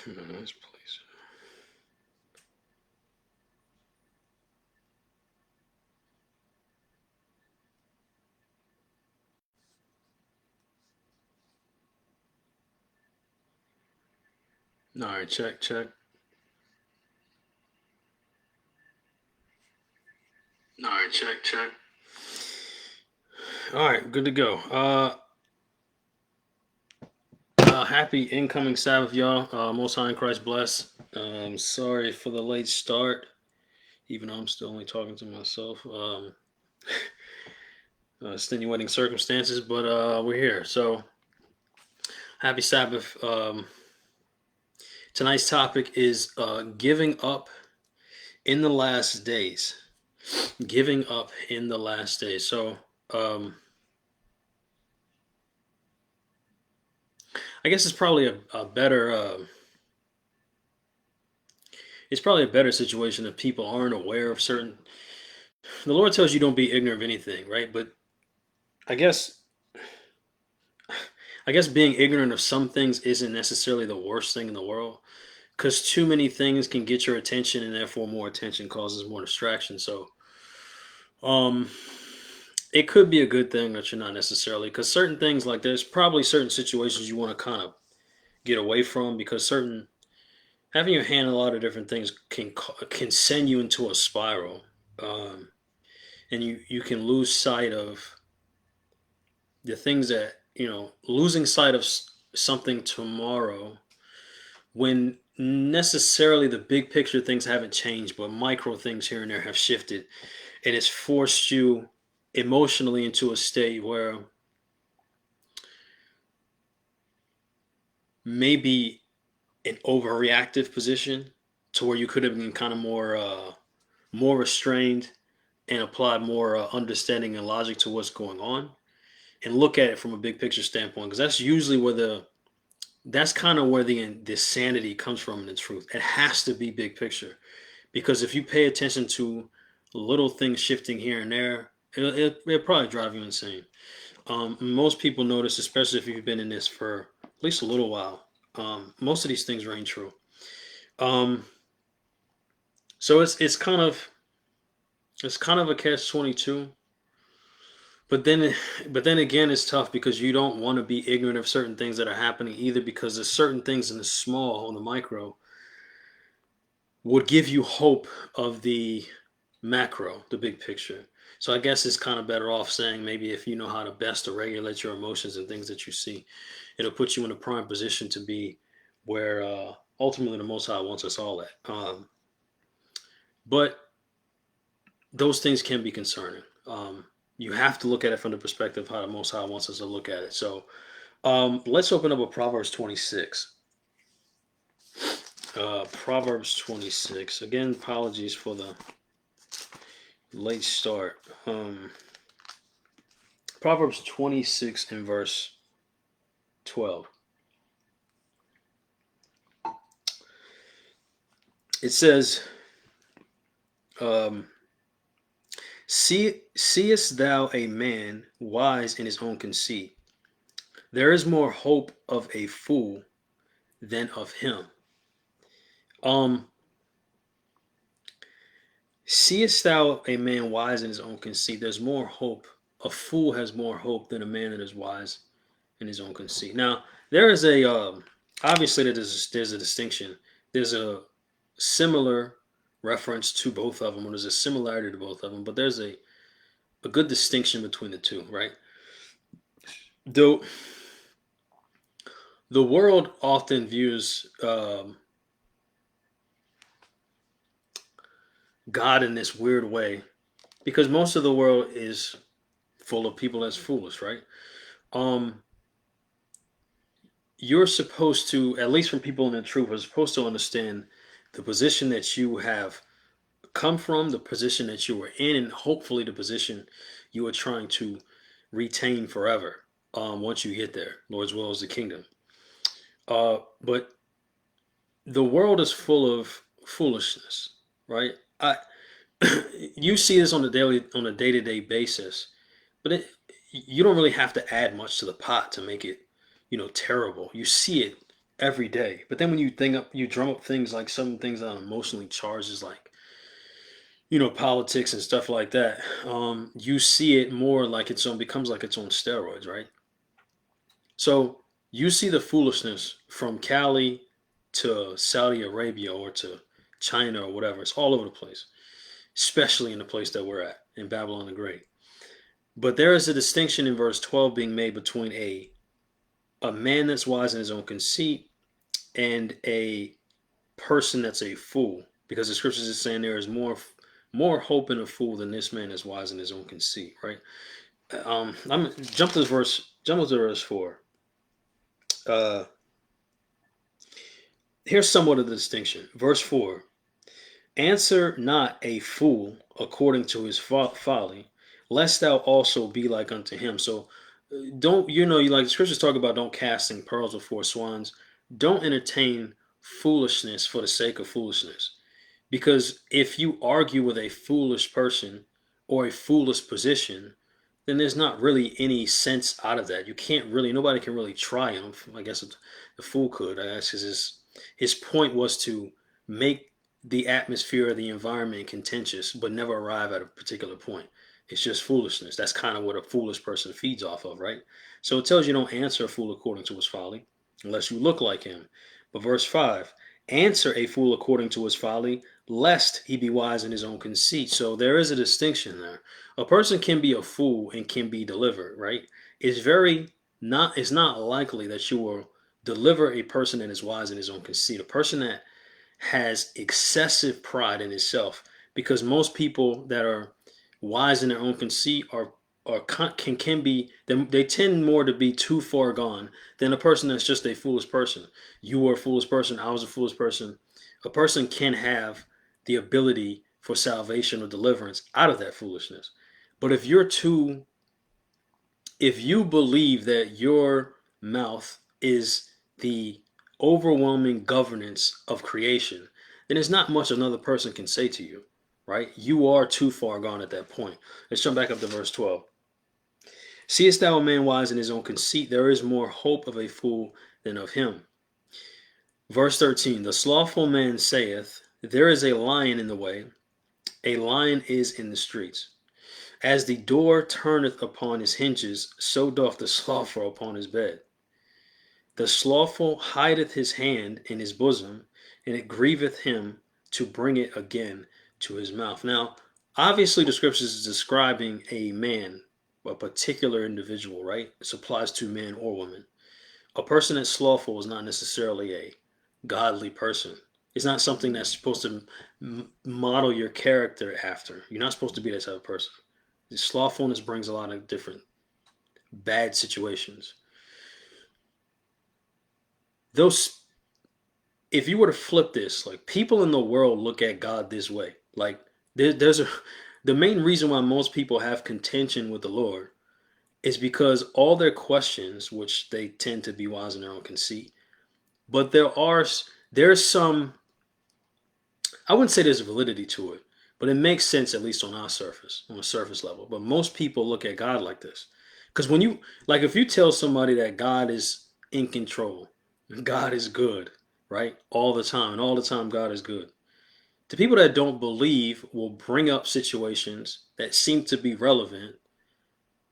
Nice place. All right, check, check. All right, check, check. All right, good to go. Happy incoming Sabbath, y'all. Most High in Christ bless. Sorry for the late start, even though I'm still only talking to myself. Extenuating circumstances, but we're here. So happy Sabbath. Tonight's topic is giving up in the last days. Giving up in the last days. So I guess a better it's probably a better situation if people aren't aware of certain. The Lord tells you don't be ignorant of anything, right? But I guess I guess being ignorant of some things isn't necessarily the worst thing in the world, because too many things can get your attention, and therefore more attention causes more distraction. So um, it could be a good thing that you're not necessarily, because certain things, like there's probably certain situations you want to kind of get away from, because certain having your hand in a lot of different things can send you into a spiral, um, and you can lose sight of the things that losing sight of something tomorrow when necessarily the big picture things haven't changed, but micro things here and there have shifted, and it's forced you emotionally into a state where maybe an overreactive position to where you could have been kind of more restrained and applied more understanding and logic to what's going on and look at it from a big picture standpoint, because that's usually where that's kind of where the sanity comes from in the truth. It has to be big picture, because if you pay attention to little things shifting here and there, it'll probably drive you insane. Most people notice, especially if you've been in this for at least a little while. Most of these things reign true. Um, so it's kind of a catch 22. But then again, it's tough because you don't want to be ignorant of certain things that are happening either, because there's certain things in the small, on the micro, would give you hope of the macro, the big picture. So I guess it's kind of better off saying, maybe if you know how to best to regulate your emotions and things that you see, it'll put you in a prime position to be where ultimately the Most High wants us all at. But those things can be concerning. You have to look at it from the perspective of how the Most High wants us to look at it. So let's open up with Proverbs 26. Proverbs 26. Again, apologies for the late start. Proverbs 26 and verse 12. It says, um, seest thou a man wise in his own conceit? There is more hope of a fool than of him. Um, Seest thou a man wise in his own conceit? There's more hope. A fool has more hope than a man that is wise in his own conceit. Now, there is obviously there's a distinction. There's a similar reference to both of them, or there's a similarity to both of them, but there's a good distinction between the two, right? Though the world often views God in this weird way, because most of the world is full of people that's foolish, right? Um, you're supposed to, at least from people in the truth, are supposed to understand the position that you have come from, the position that you were in, and hopefully the position you are trying to retain forever. Once you get there, Lord's will is the kingdom. But the world is full of foolishness, right? You see this on a day to day basis, but you don't really have to add much to the pot to make it, terrible. You see it every day. But then when you drum up things like some things that are emotionally charged, is like politics and stuff like that. You see it more like its own becomes like its own steroids, right? So you see the foolishness from Cali to Saudi Arabia or to China or whatever. It's all over the place, especially in the place that we're at in Babylon the Great. But there is a distinction in verse 12 being made between a man that's wise in his own conceit and a person that's a fool, because the scriptures is saying there is more hope in a fool than this man that's wise in his own conceit, right? I'm jump to verse 4. Uh, here's somewhat of the distinction. Verse 4: Answer not a fool according to his folly, lest thou also be like unto him. So don't you like the scriptures talk about don't casting pearls before swines. Don't entertain foolishness for the sake of foolishness. Because if you argue with a foolish person or a foolish position, then there's not really any sense out of that. You can't really, nobody can really triumph. I guess the fool could, I guess, because his point was to make the atmosphere of the environment contentious, but never arrive at a particular point. It's just foolishness. That's kind of what a foolish person feeds off of, right? So it tells you don't answer a fool according to his folly, unless you look like him. But verse 5: Answer a fool according to his folly, lest he be wise in his own conceit. So there is a distinction there. A person can be a fool and can be delivered, right? It's not likely that you will deliver a person that is wise in his own conceit. A person that has excessive pride in himself, because most people that are wise in their own conceit are can be they tend more to be too far gone than a person that's just a foolish person. You were a foolish person. I was a foolish person. A person can have the ability for salvation or deliverance out of that foolishness. But if you believe that your mouth is the overwhelming governance of creation, then there's not much another person can say to you, right? You are too far gone at that point. Let's jump back up to verse 12. Seest thou a man wise in his own conceit? There is more hope of a fool than of him. Verse 13. The slothful man saith, there is a lion in the way, a lion is in the streets. As the door turneth upon his hinges, so doth the slothful upon his bed. The slothful hideth his hand in his bosom, and it grieveth him to bring it again to his mouth. Now, obviously, the scriptures is describing a man, a particular individual, right? This applies to man or woman. A person that's slothful is not necessarily a godly person. It's not something that's supposed to model your character after. You're not supposed to be that type of person. The slothfulness brings a lot of different bad situations. Those, if you were to flip this, like people in the world look at God this way. Like the main reason why most people have contention with the Lord is because all their questions, which they tend to be wise in their own conceit, but there's some, I wouldn't say there's validity to it, but it makes sense at least on a surface level. But most people look at God like this. Because if you tell somebody that God is in control, God is good, right? All the time, and all the time God is good. The people that don't believe will bring up situations that seem to be relevant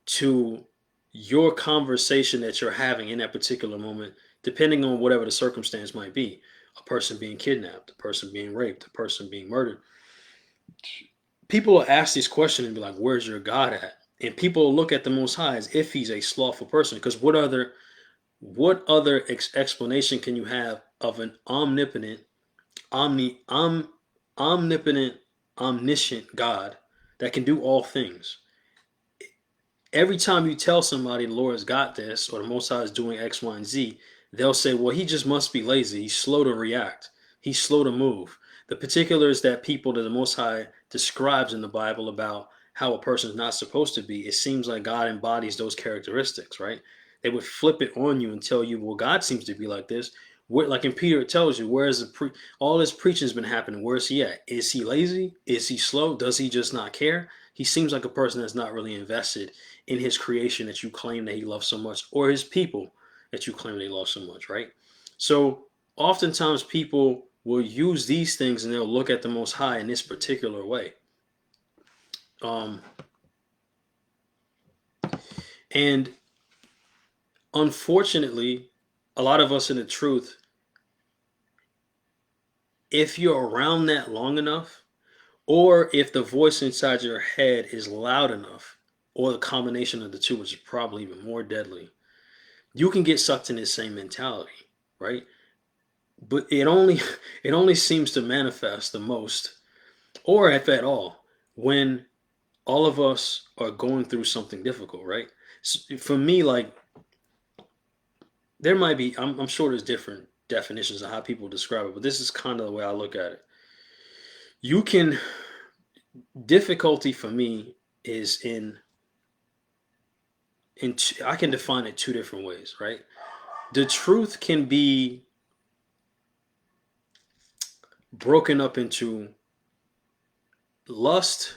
to your conversation that you're having in that particular moment, depending on whatever the circumstance might be. A person being kidnapped, a person being raped, a person being murdered. People will ask these questions and be like, where's your God at? And people will look at the Most High as if he's a slothful person. Because what other explanation can you have of an omnipotent, omnipotent, omniscient God that can do all things? Every time you tell somebody the Lord has got this or the Most High is doing X, Y, and Z, they'll say, well, he just must be lazy. He's slow to react. He's slow to move. The particulars that the Most High describes in the Bible about how a person is not supposed to be, it seems like God embodies those characteristics, right? They would flip it on you and tell you, well, God seems to be like this. Like in Peter, it tells you, all this preaching has been happening. Where is he at? Is he lazy? Is he slow? Does he just not care? He seems like a person that's not really invested in his creation that you claim that he loves so much, or his people that you claim they love so much, right? So oftentimes people will use these things and they'll look at the Most High in this particular way. Um, and unfortunately, a lot of us in the truth, if you're around that long enough, or if the voice inside your head is loud enough, or the combination of the two, which is probably even more deadly, you can get sucked in this same mentality, right? But it only seems to manifest the most, or if at all, when all of us are going through something difficult, right? So for me, like there might be, I'm sure there's different definitions of how people describe it, but this is kind of the way I look at it. You can, difficulty for me is I can define it two different ways, right? The truth can be broken up into lust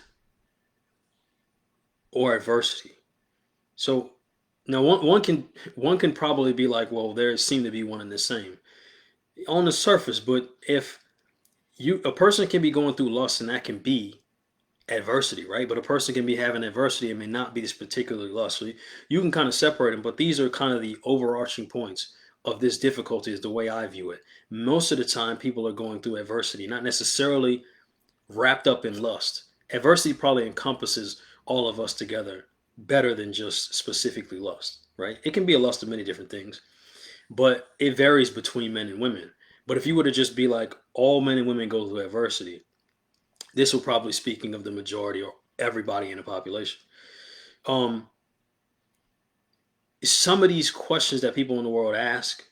or adversity. So now one can probably be like, well, there seem to be one and the same on the surface, but if you a person can be going through lust and that can be adversity, right? But a person can be having adversity and may not be this particularly lust. So you can kind of separate them, but these are kind of the overarching points of this difficulty is the way I view it. Most of the time people are going through adversity, not necessarily wrapped up in lust. Adversity probably encompasses all of us together better than just specifically lust, right? It can be a lust of many different things, but it varies between men and women. But if you were to just be like all men and women go through adversity, this will probably speaking of the majority or everybody in the population. Um, some of these questions that people in the world ask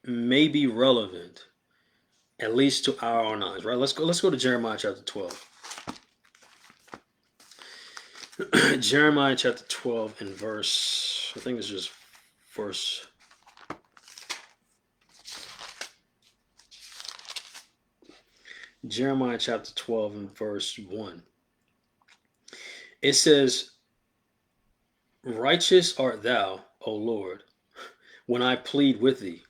may be relevant, at least to our own eyes, right? Let's go to Jeremiah chapter 12. Jeremiah chapter 12 and verse, I think it's just verse. Jeremiah chapter 12 and verse 1. It says, righteous art thou, O Lord, when I plead with thee.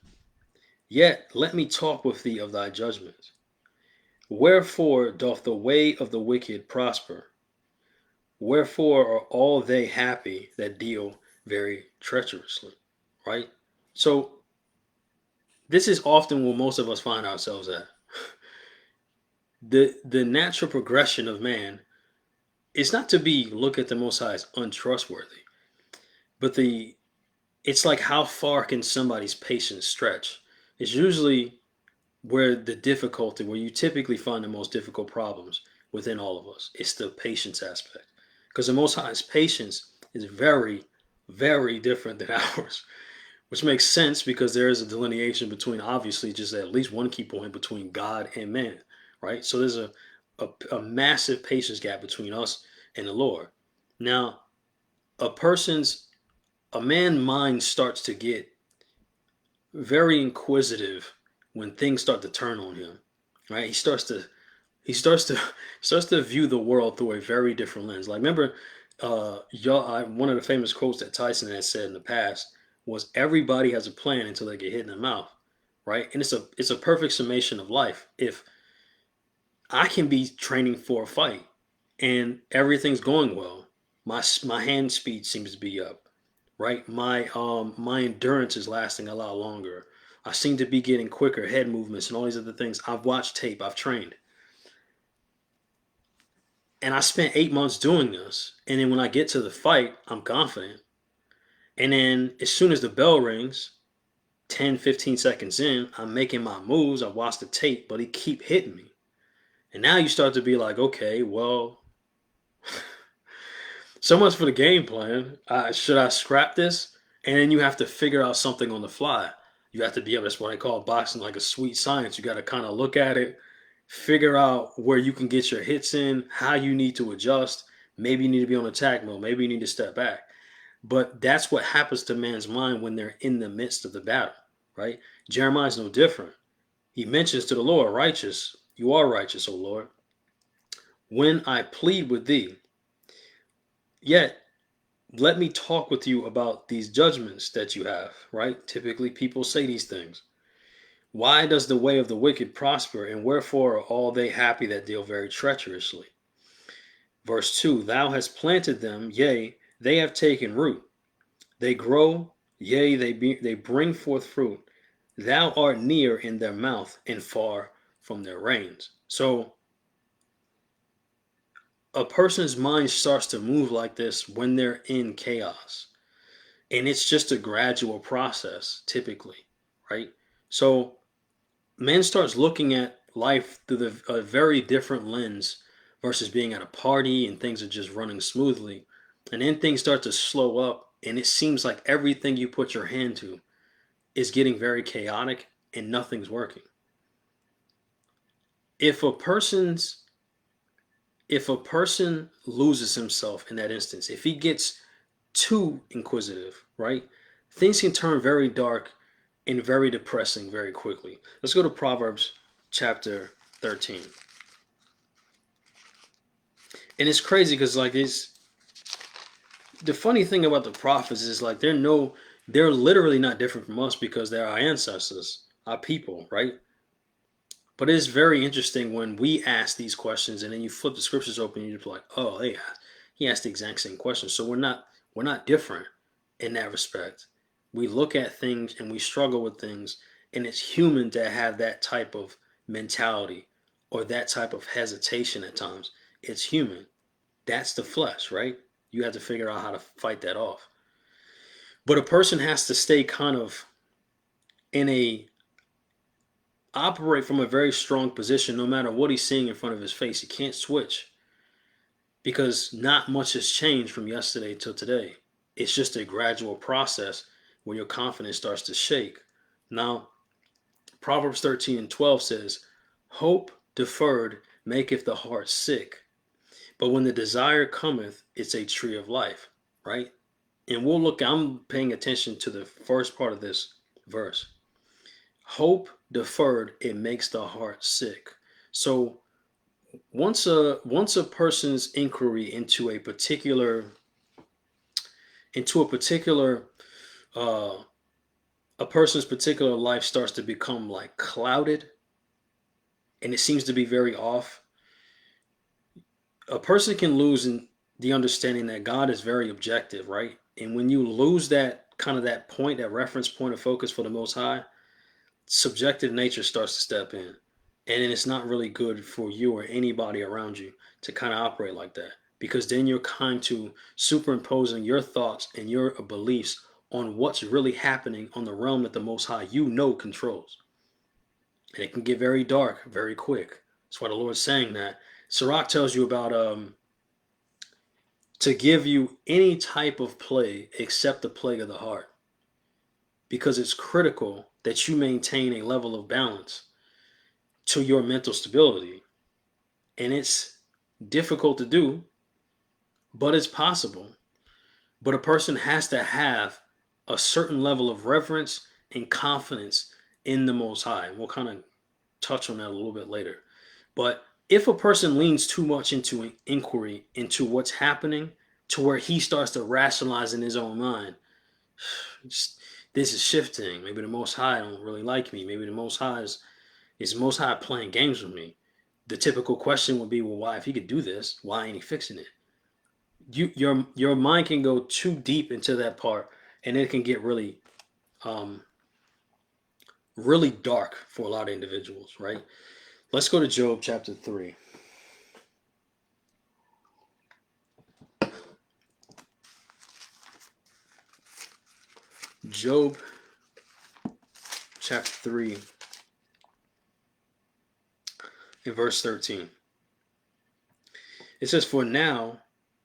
Yet let me talk with thee of thy judgments. Wherefore doth the way of the wicked prosper? Wherefore are all they happy that deal very treacherously? Right? So this is often where most of us find ourselves at. The natural progression of man is not to be look at the Most High as untrustworthy, but it's like how far can somebody's patience stretch? It's usually where the difficulty, where you typically find the most difficult problems within all of us. It's the patience aspect. Because the Most High's patience is very, very different than ours, which makes sense because there is a delineation between, obviously, just at least one key point between God and man, right? So there's a massive patience gap between us and the Lord. Now, a man's mind starts to get very inquisitive when things start to turn on him, right? He starts to view the world through a very different lens. Like remember, one of the famous quotes that Tyson had said in the past was, "Everybody has a plan until they get hit in the mouth," right? And it's a perfect summation of life. If I can be training for a fight and everything's going well, my hand speed seems to be up, right? My endurance is lasting a lot longer. I seem to be getting quicker head movements and all these other things. I've watched tape, I've trained. And I spent 8 months doing this. And then when I get to the fight, I'm confident. And then as soon as the bell rings, 10, 15 seconds in, I'm making my moves. I watch the tape, but he keep hitting me. And now you start to be like, okay, well, so much for the game plan. Should I scrap this? And then you have to figure out something on the fly. You have to be able, that's what I call boxing like a sweet science. You got to kind of look at it, figure out where you can get your hits in, how you need to adjust. Maybe you need to be on attack mode. Maybe you need to step back. But that's what happens to man's mind when they're in the midst of the battle, right? Jeremiah is no different. He mentions to the Lord, righteous, you are righteous, O Lord, when I plead with thee. Yet let me talk with you about these judgments that you have, right? Typically, people say these things. Why does the way of the wicked prosper, and wherefore are all they happy that deal very treacherously? Verse 2, thou hast planted them, yea, they have taken root. They grow, yea, they bring forth fruit. Thou art near in their mouth and far from their reins. So a person's mind starts to move like this when they're in chaos. And it's just a gradual process, typically, right? So man starts looking at life through a very different lens versus being at a party and things are just running smoothly. And then things start to slow up, and it seems like everything you put your hand to is getting very chaotic and nothing's working. If a person's if a person loses himself in that instance, if he gets too inquisitive, right? Things can turn very dark and very depressing very quickly. Let's go to Proverbs chapter 13. And it's crazy because like it's the funny thing about the prophets is like they're literally not different from us because they're our ancestors, our people, right? But it's very interesting when we ask these questions and then you flip the scriptures open and you're just like, oh, he asked the exact same question. So we're not different in that respect. We look at things and we struggle with things, and it's human to have that type of mentality or that type of hesitation at times. It's human. That's the flesh, right? You have to figure out how to fight that off. But a person has to stay kind of in a operate from a very strong position no matter what he's seeing in front of his face. He can't switch because not much has changed from yesterday till today. It's just a gradual process where your confidence starts to shake. Now, Proverbs 13 and 12 says, hope deferred maketh the heart sick, but when the desire cometh, it's a tree of life, right? And I'm paying attention to the first part of this verse. Hope deferred, it makes the heart sick. So once a person's inquiry into uh, a person's particular life starts to become like clouded, and it seems to be very off, a person can lose in the understanding that God is very objective, right? And when you lose that kind of that point, that reference point of focus for the Most High, subjective nature starts to step in. And then it's not really good for you or anybody around you to kind of operate like that, because then you're kind to superimposing your thoughts and your beliefs on what's really happening on the realm that the Most High controls. And it can get very dark very quick. That's why the Lord's saying that. Sirach tells you about to give you any type of plague except the plague of the heart, because it's critical that you maintain a level of balance to your mental stability. And it's difficult to do, but it's possible. But a person has to have a certain level of reverence and confidence in the Most High. We'll kind of touch on that a little bit later. But if a person leans too much into an inquiry into what's happening to where he starts to rationalize in his own mind, this is shifting. Maybe the Most High don't really like me. Maybe the Most High is Most High playing games with me. The typical question would be, well, why, if he could do this, why ain't he fixing it? Your mind can go too deep into that part, and it can get really dark for a lot of individuals, right? Let's go to Job chapter 3. Job chapter 3 in verse 13. It says, for now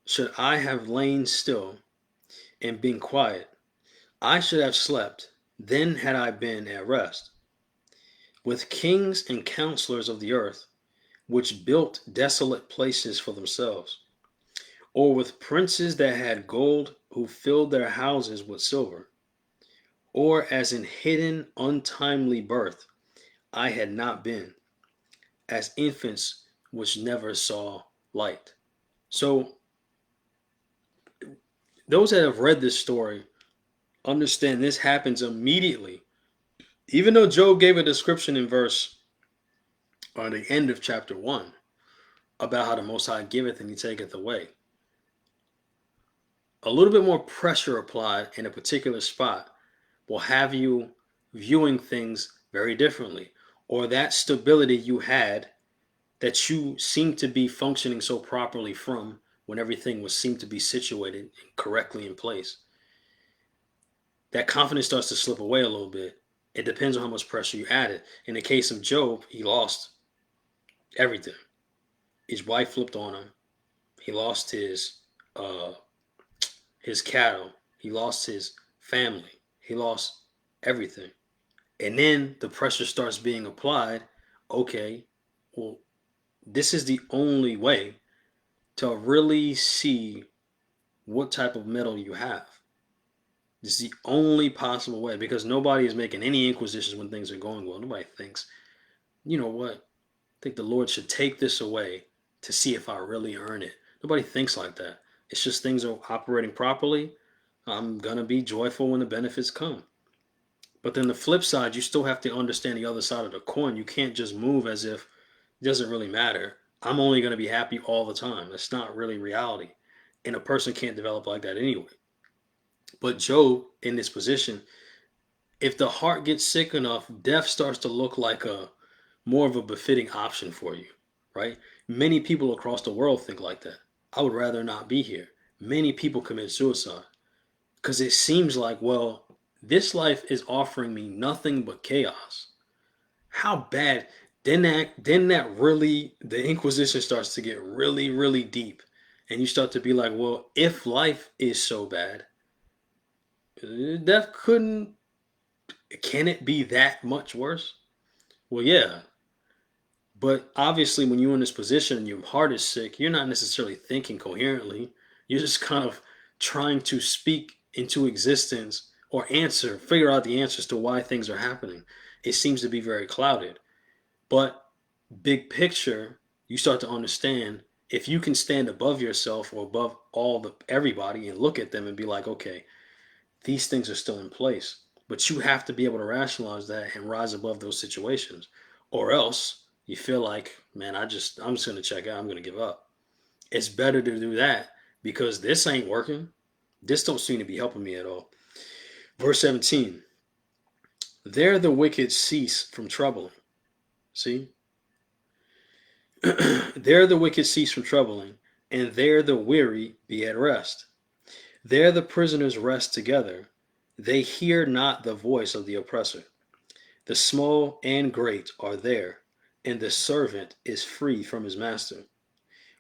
should I have lain still and been quiet, I should have slept, then had I been at rest. With kings and counselors of the earth, which built desolate places for themselves, or with princes that had gold, who filled their houses with silver, or as in hidden untimely birth, I had not been, as infants which never saw light. So those that have read this story understand this happens immediately. Even though Job gave a description in verse or the end of chapter 1 about how the Most High giveth and he taketh away, a little bit more pressure applied in a particular spot will have you viewing things very differently. Or that stability you had that you seem to be functioning so properly from when everything was seemed to be situated correctly in place, that confidence starts to slip away a little bit. It depends on how much pressure you added. In the case of Job, he lost everything. His wife flipped on him. He lost his cattle. He lost his family. He lost everything. And then the pressure starts being applied. Okay, well, this is the only way to really see what type of metal you have. This is the only possible way, because nobody is making any inquisitions when things are going well. Nobody thinks, you know what, I think the Lord should take this away to see if I really earn it. Nobody thinks like that. It's just things are operating properly. I'm going to be joyful when the benefits come. But then the flip side, you still have to understand the other side of the coin. You can't just move as if it doesn't really matter. I'm only going to be happy all the time. That's not really reality. And a person can't develop like that anyway. But Job, in this position, if the heart gets sick enough, death starts to look like a more of a befitting option for you, right? Many people across the world think like that. I would rather not be here. Many people commit suicide because it seems like, well, this life is offering me nothing but chaos. How bad? Then that really, the inquisition starts to get really, really deep, and you start to be like, well, if life is so bad, death couldn't. Can it be that much worse? Well, yeah. But obviously, when you're in this position and your heart is sick, you're not necessarily thinking coherently. You're just kind of trying to speak into existence or figure out the answers to why things are happening. It seems to be very clouded. But big picture, you start to understand, if you can stand above yourself or above everybody and look at them and be like, okay, these things are still in place. But you have to be able to rationalize that and rise above those situations. Or else you feel like, man, I'm just going to check out. I'm going to give up. It's better to do that because this ain't working. This don't seem to be helping me at all. Verse 17. There the wicked cease from troubling. See? There the wicked cease from troubling, and there the weary be at rest. There the prisoners rest together. They hear not the voice of the oppressor. The small and great are there, and the servant is free from his master.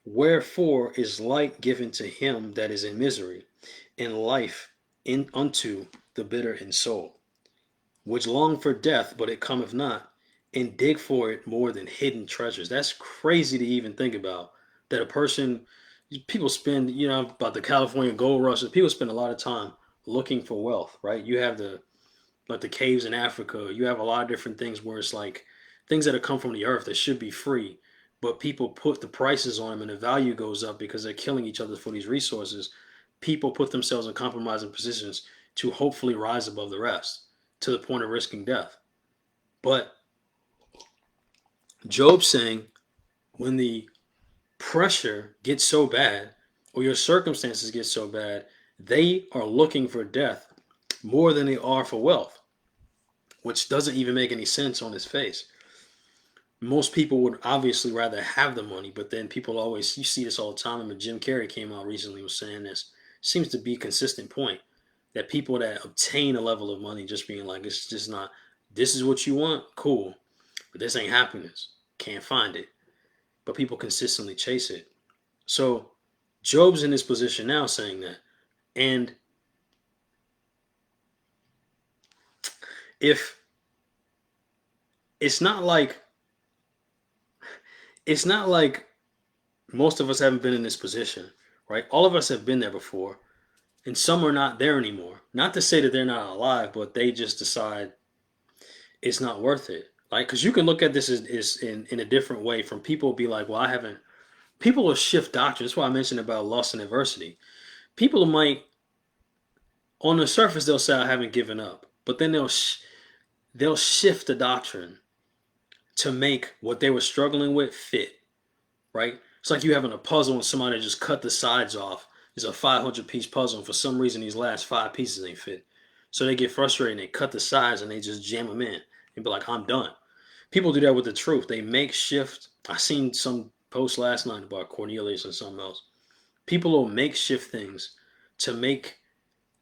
Wherefore is light given to him that is in misery, and life unto the bitter in soul, which long for death, but it cometh not, and dig for it more than hidden treasures. That's crazy to even think about. That a person, people spend, about the California gold rushes, people spend a lot of time looking for wealth, right? You have the caves in Africa. You have a lot of different things where it's like things that have come from the earth that should be free, but people put the prices on them and the value goes up because they're killing each other for these resources. People put themselves in compromising positions to hopefully rise above the rest to the point of risking death. But Job's saying when the pressure gets so bad or your circumstances get so bad, they are looking for death more than they are for wealth, which doesn't even make any sense on its face. Most people would obviously rather have the money, but then people always, you see this all the time. I mean, Jim Carrey came out recently was saying this. Seems to be a consistent point that people that obtain a level of money just being like, it's just not, this is what you want, cool, but this ain't happiness. Can't find it. But people consistently chase it. So Job's in this position now saying that. And if it's not like most of us haven't been in this position, right? All of us have been there before, and some are not there anymore. Not to say that they're not alive, but they just decide it's not worth it. Like, because you can look at this as in a different way. From people be like, well, I haven't. People will shift doctrine. That's why I mentioned about loss and adversity. People might On the surface, they'll say, I haven't given up. But then they'll shift the doctrine to make what they were struggling with fit, right? It's like you having a puzzle and somebody just cut the sides off. It's a 500-piece puzzle, and for some reason, these last 5 pieces ain't fit. So they get frustrated and they cut the sides and they just jam them in and be like, I'm done. People do that with the truth. They make shift. I seen some post last night about Cornelius and something else. People will make shift things to make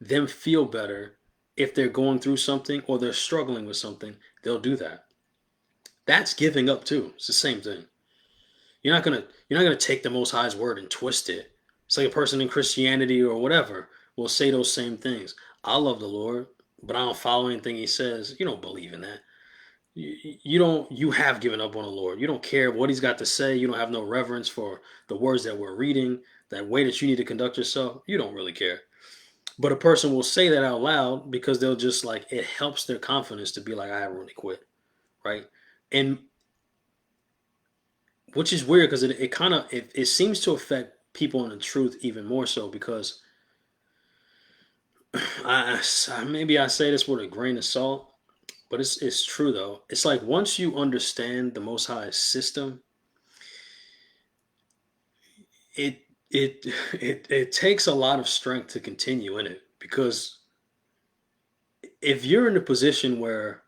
them feel better if they're going through something or they're struggling with something. They'll do that. That's giving up too. It's the same thing. You're not gonna take the Most High's word and twist it. It's like a person in Christianity or whatever will say those same things. I love the Lord, but I don't follow anything He says. You don't believe in that. You don't. You have given up on the Lord. You don't care what He's got to say. You don't have no reverence for the words that we're reading. That way that you need to conduct yourself. You don't really care. But a person will say that out loud because they'll just like it helps their confidence to be like, I haven't really quit, right? And which is weird because it kind of it seems to affect people in the truth even more so because maybe I say this with a grain of salt, but it's true though. It's like once you understand the Most High system, it it takes a lot of strength to continue in it because if you're in a position where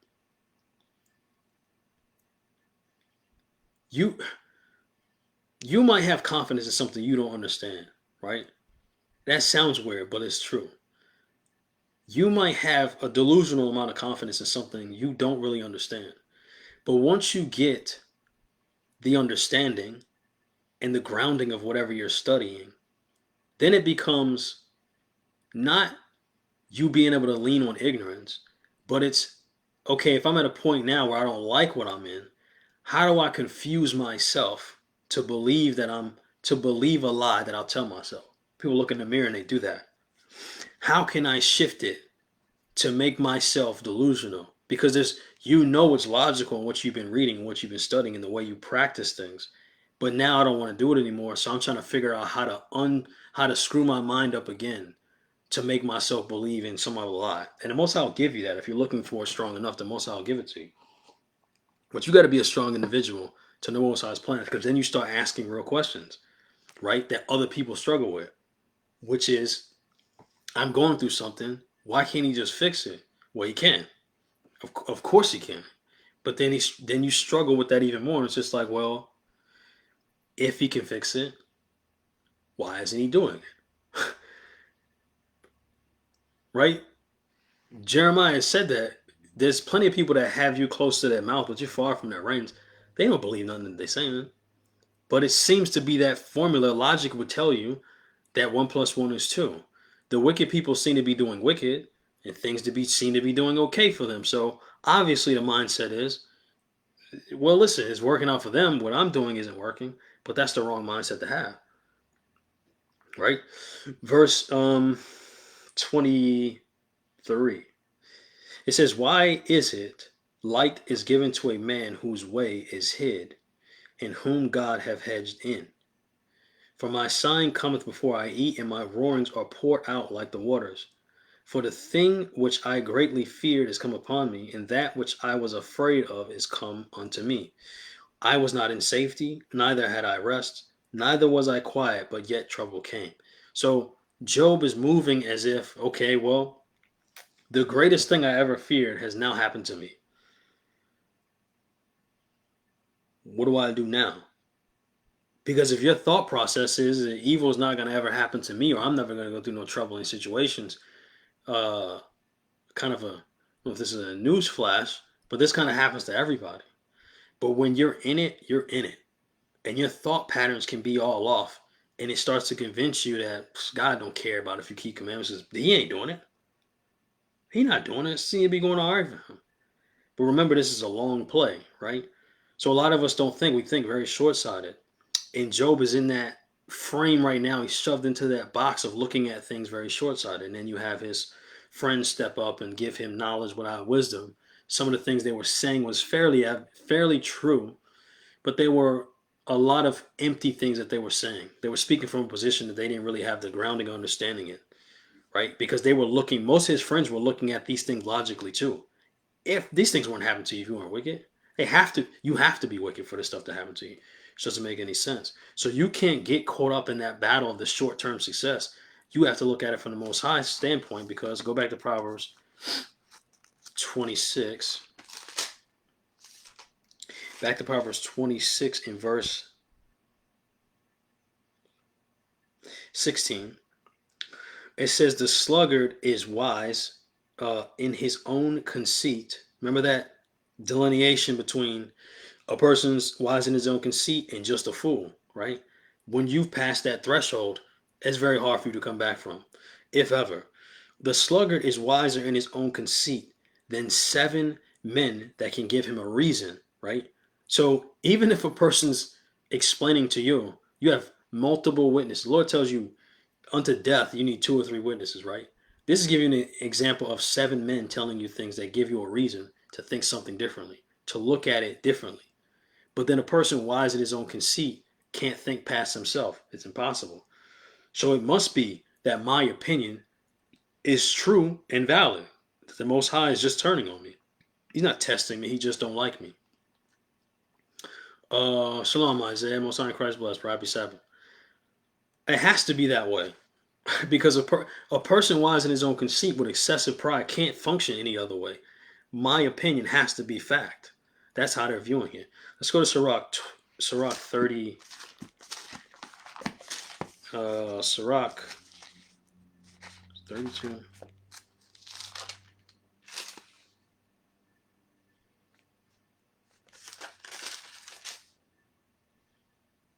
you you might have confidence in something you don't understand, right? That sounds weird, but it's true. You might have a delusional amount of confidence in something you don't really understand. But once you get the understanding and the grounding of whatever you're studying, then it becomes not you being able to lean on ignorance, but it's okay, if I'm at a point now where I don't like what I'm in, how do I confuse myself to believe that I'm to believe a lie that I'll tell myself? People look in the mirror and they do that. How can I shift it to make myself delusional? Because it's logical in what you've been reading and what you've been studying and the way you practice things. But now I don't want to do it anymore, so I'm trying to figure out how to screw my mind up again to make myself believe in some other lie. And the most I'll give you that. If you're looking for it strong enough, the most I'll give it to you. But you got to be a strong individual to know most High's plans, because then you start asking real questions, right? That other people struggle with, which is, I'm going through something. Why can't He just fix it? Well, He can. Of course He can. But then you struggle with that even more. And it's just like, well, if He can fix it, why isn't He doing it? Right? Jeremiah said that there's plenty of people that have you close to their mouth, but you're far from their range. They don't believe nothing that they're saying. But it seems to be that formula. Logic would tell you that 1 plus 1 is 2. The wicked people seem to be doing wicked, and things to be seem to be doing okay for them. So obviously the mindset is, well, listen, it's working out for them. What I'm doing isn't working, but that's the wrong mindset to have, right? Verse 23. It says, why is it light is given to a man whose way is hid, and whom God hath hedged in? For my sign cometh before I eat, and my roarings are poured out like the waters. For the thing which I greatly feared is come upon me, and that which I was afraid of is come unto me. I was not in safety, neither had I rest, neither was I quiet, but yet trouble came. So Job is moving as if, okay, well, the greatest thing I ever feared has now happened to me. What do I do now? Because if your thought process is that evil is not going to ever happen to me, or I'm never going to go through no troubling situations, uh, kind of a, I don't know if this is a news flash, but this kind of happens to everybody. But when you're in it, you're in it. And your thought patterns can be all off. And it starts to convince you that God don't care about if you keep commandments. He ain't doing it. He not doing it. Seem to be going all right for him. But remember, this is a long play, right? So a lot of us don't think. We think very short-sighted. And Job is in that frame right now. He's shoved into that box of looking at things very short-sighted. And then you have his friends step up and give him knowledge without wisdom. Some of the things they were saying was fairly true, but they were a lot of empty things that they were saying. They were speaking from a position that they didn't really have the grounding understanding it. right? Because they were looking, most of his friends were looking at these things logically too. If these things weren't happening to you if you weren't wicked, you have to be wicked for this stuff to happen to you. It doesn't make any sense. So you can't get caught up in that battle of the short term success. You have to look at it from the Most High standpoint, because go back to Proverbs 26. Back to Proverbs 26 in verse 16. It says, the sluggard is wise in his own conceit. Remember that delineation between a person's wise in his own conceit and just a fool, right? When you've passed that threshold, it's very hard for you to come back from, if ever. The sluggard is wiser in his own conceit than 7 men that can give him a reason, right? So even if a person's explaining to you, you have multiple witnesses. The Lord tells you unto death, you need 2 or 3 witnesses, right? This is giving you an example of 7 men telling you things that give you a reason to think something differently, to look at it differently. But then a person wise in his own conceit can't think past himself. It's impossible. So it must be that my opinion is true and valid. The Most High is just turning on me. He's not testing me. He just don't like me. Shalom, Isaiah. Most High in Christ blessed. Happy Sabbath. It has to be that way. Because a person wise in his own conceit with excessive pride can't function any other way. My opinion has to be fact. That's how they're viewing it. Let's go to Sirach 30. Sirach 32.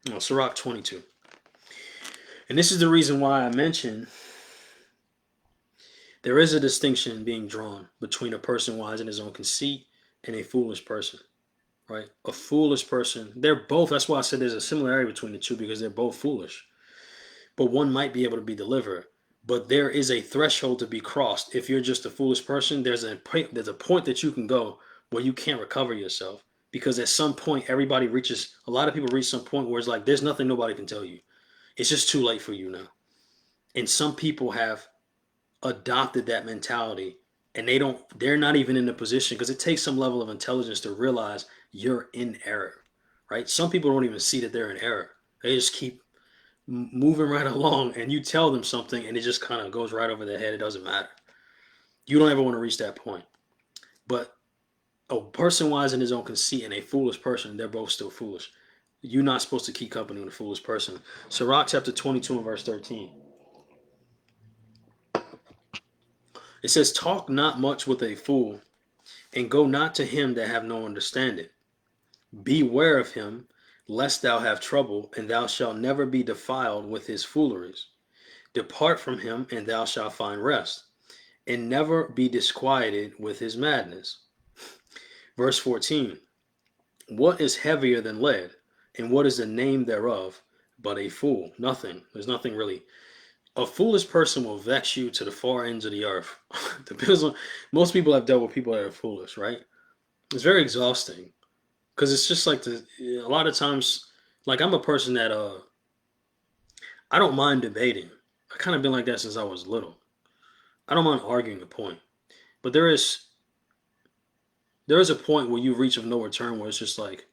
No, Sirach 22. And this is the reason why I mentioned there is a distinction being drawn between a person wise in his own conceit and a foolish person, right? A foolish person, they're both, that's why I said there's a similarity between the two, because they're both foolish. But one might be able to be delivered. But there is a threshold to be crossed. If you're just a foolish person, there's a point that you can go where you can't recover yourself. Because at some point, a lot of people reach some point where it's like, there's nothing nobody can tell you. It's just too late for you now. And some people have adopted that mentality, and they're not even in a position, because it takes some level of intelligence to realize you're in error, right? Some people don't even see that they're in error. They just keep moving right along, and you tell them something and it just kind of goes right over their head. It doesn't matter. You don't ever want to reach that point. But a person wise in his own conceit and a foolish person, they're both still foolish. You're not supposed to keep company with a foolish person. Sirach chapter 22 and verse 13. It says, talk not much with a fool, and go not to him that have no understanding. Beware of him, lest thou have trouble, and thou shalt never be defiled with his fooleries. Depart from him, and thou shalt find rest, and never be disquieted with his madness. Verse 14. What is heavier than lead, and what is the name thereof but a fool? Nothing. There's nothing really. A foolish person will vex you to the far ends of the earth. Depends on, most people have dealt with people that are foolish, right? It's very exhausting, because it's just like a lot of times, like I'm a person that I don't mind debating. I kind of been like that since I was little. I don't mind arguing a point, but there is a point where you reach of no return, where it's just like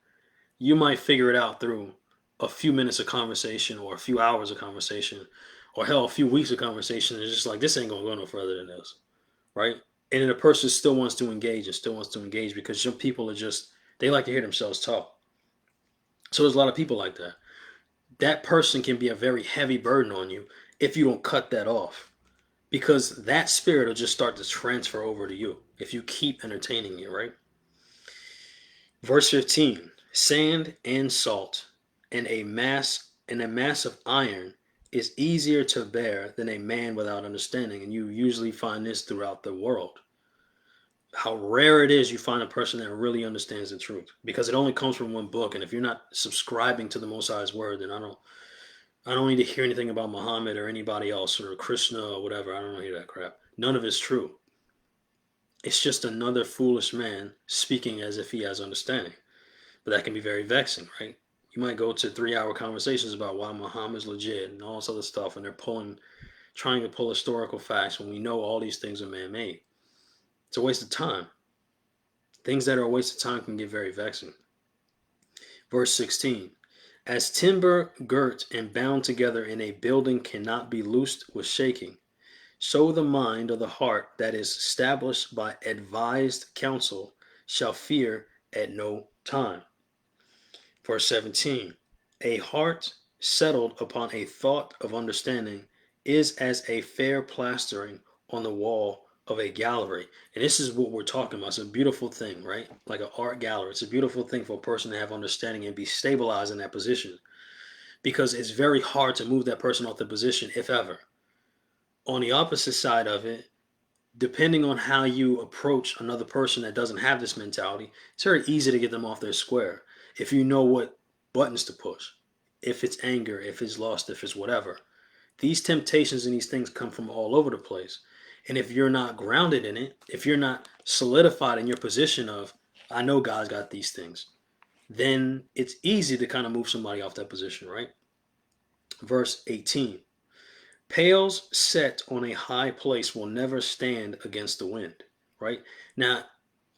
you might figure it out through a few minutes of conversation, or a few hours of conversation, or hell, a few weeks of conversation. And it's just like, this ain't gonna go no further than this, right? And then the person still wants to engage and still wants to engage, because some people are just, they like to hear themselves talk. So there's a lot of people like that. That person can be a very heavy burden on you if you don't cut that off, because that spirit will just start to transfer over to you if you keep entertaining it, right? Verse 15. Sand and salt and a mass of iron is easier to bear than a man without understanding. And you usually find this throughout the world. How rare it is you find a person that really understands the truth, because it only comes from one book. And if you're not subscribing to the Most High's word, then I don't need to hear anything about Muhammad or anybody else or Krishna or whatever. I don't want to hear that crap. None of it's true. It's just another foolish man speaking as if he has understanding. But that can be very vexing, right? You might go to 3-hour conversations about why Muhammad's legit and all this other stuff, and they're pulling trying to pull historical facts when we know all these things are man-made. It's a waste of time. Things that are a waste of time can get very vexing. Verse 16. As timber girt and bound together in a building cannot be loosed with shaking, so the mind or the heart that is established by advised counsel shall fear at no time. Verse 17. A heart settled upon a thought of understanding is as a fair plastering on the wall of a gallery. And this is what we're talking about. It's a beautiful thing, right? Like an art gallery. It's a beautiful thing for a person to have understanding and be stabilized in that position, because it's very hard to move that person off the position, if ever. On the opposite side of it, depending on how you approach another person that doesn't have this mentality, it's very easy to get them off their square if you know what buttons to push. If it's anger, if it's lust, if it's whatever. These temptations and these things come from all over the place. And if you're not grounded in it, if you're not solidified in your position of, I know God's got these things, then it's easy to kind of move somebody off that position, right? Verse 18. Pails set on a high place will never stand against the wind, right? Now,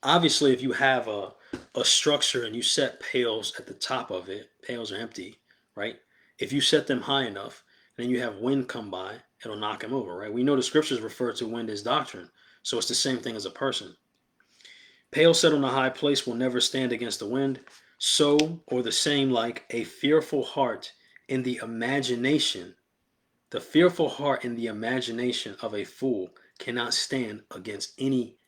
obviously, if you have a structure and you set pails at the top of it, pails are empty, right? If you set them high enough, then you have wind come by, it'll knock them over, right? We know the scriptures refer to wind as doctrine, so it's the same thing as a person. Pail set on a high place will never stand against the wind, so, or the same like a fearful heart in the imagination. The fearful heart in the imagination of a fool cannot stand against any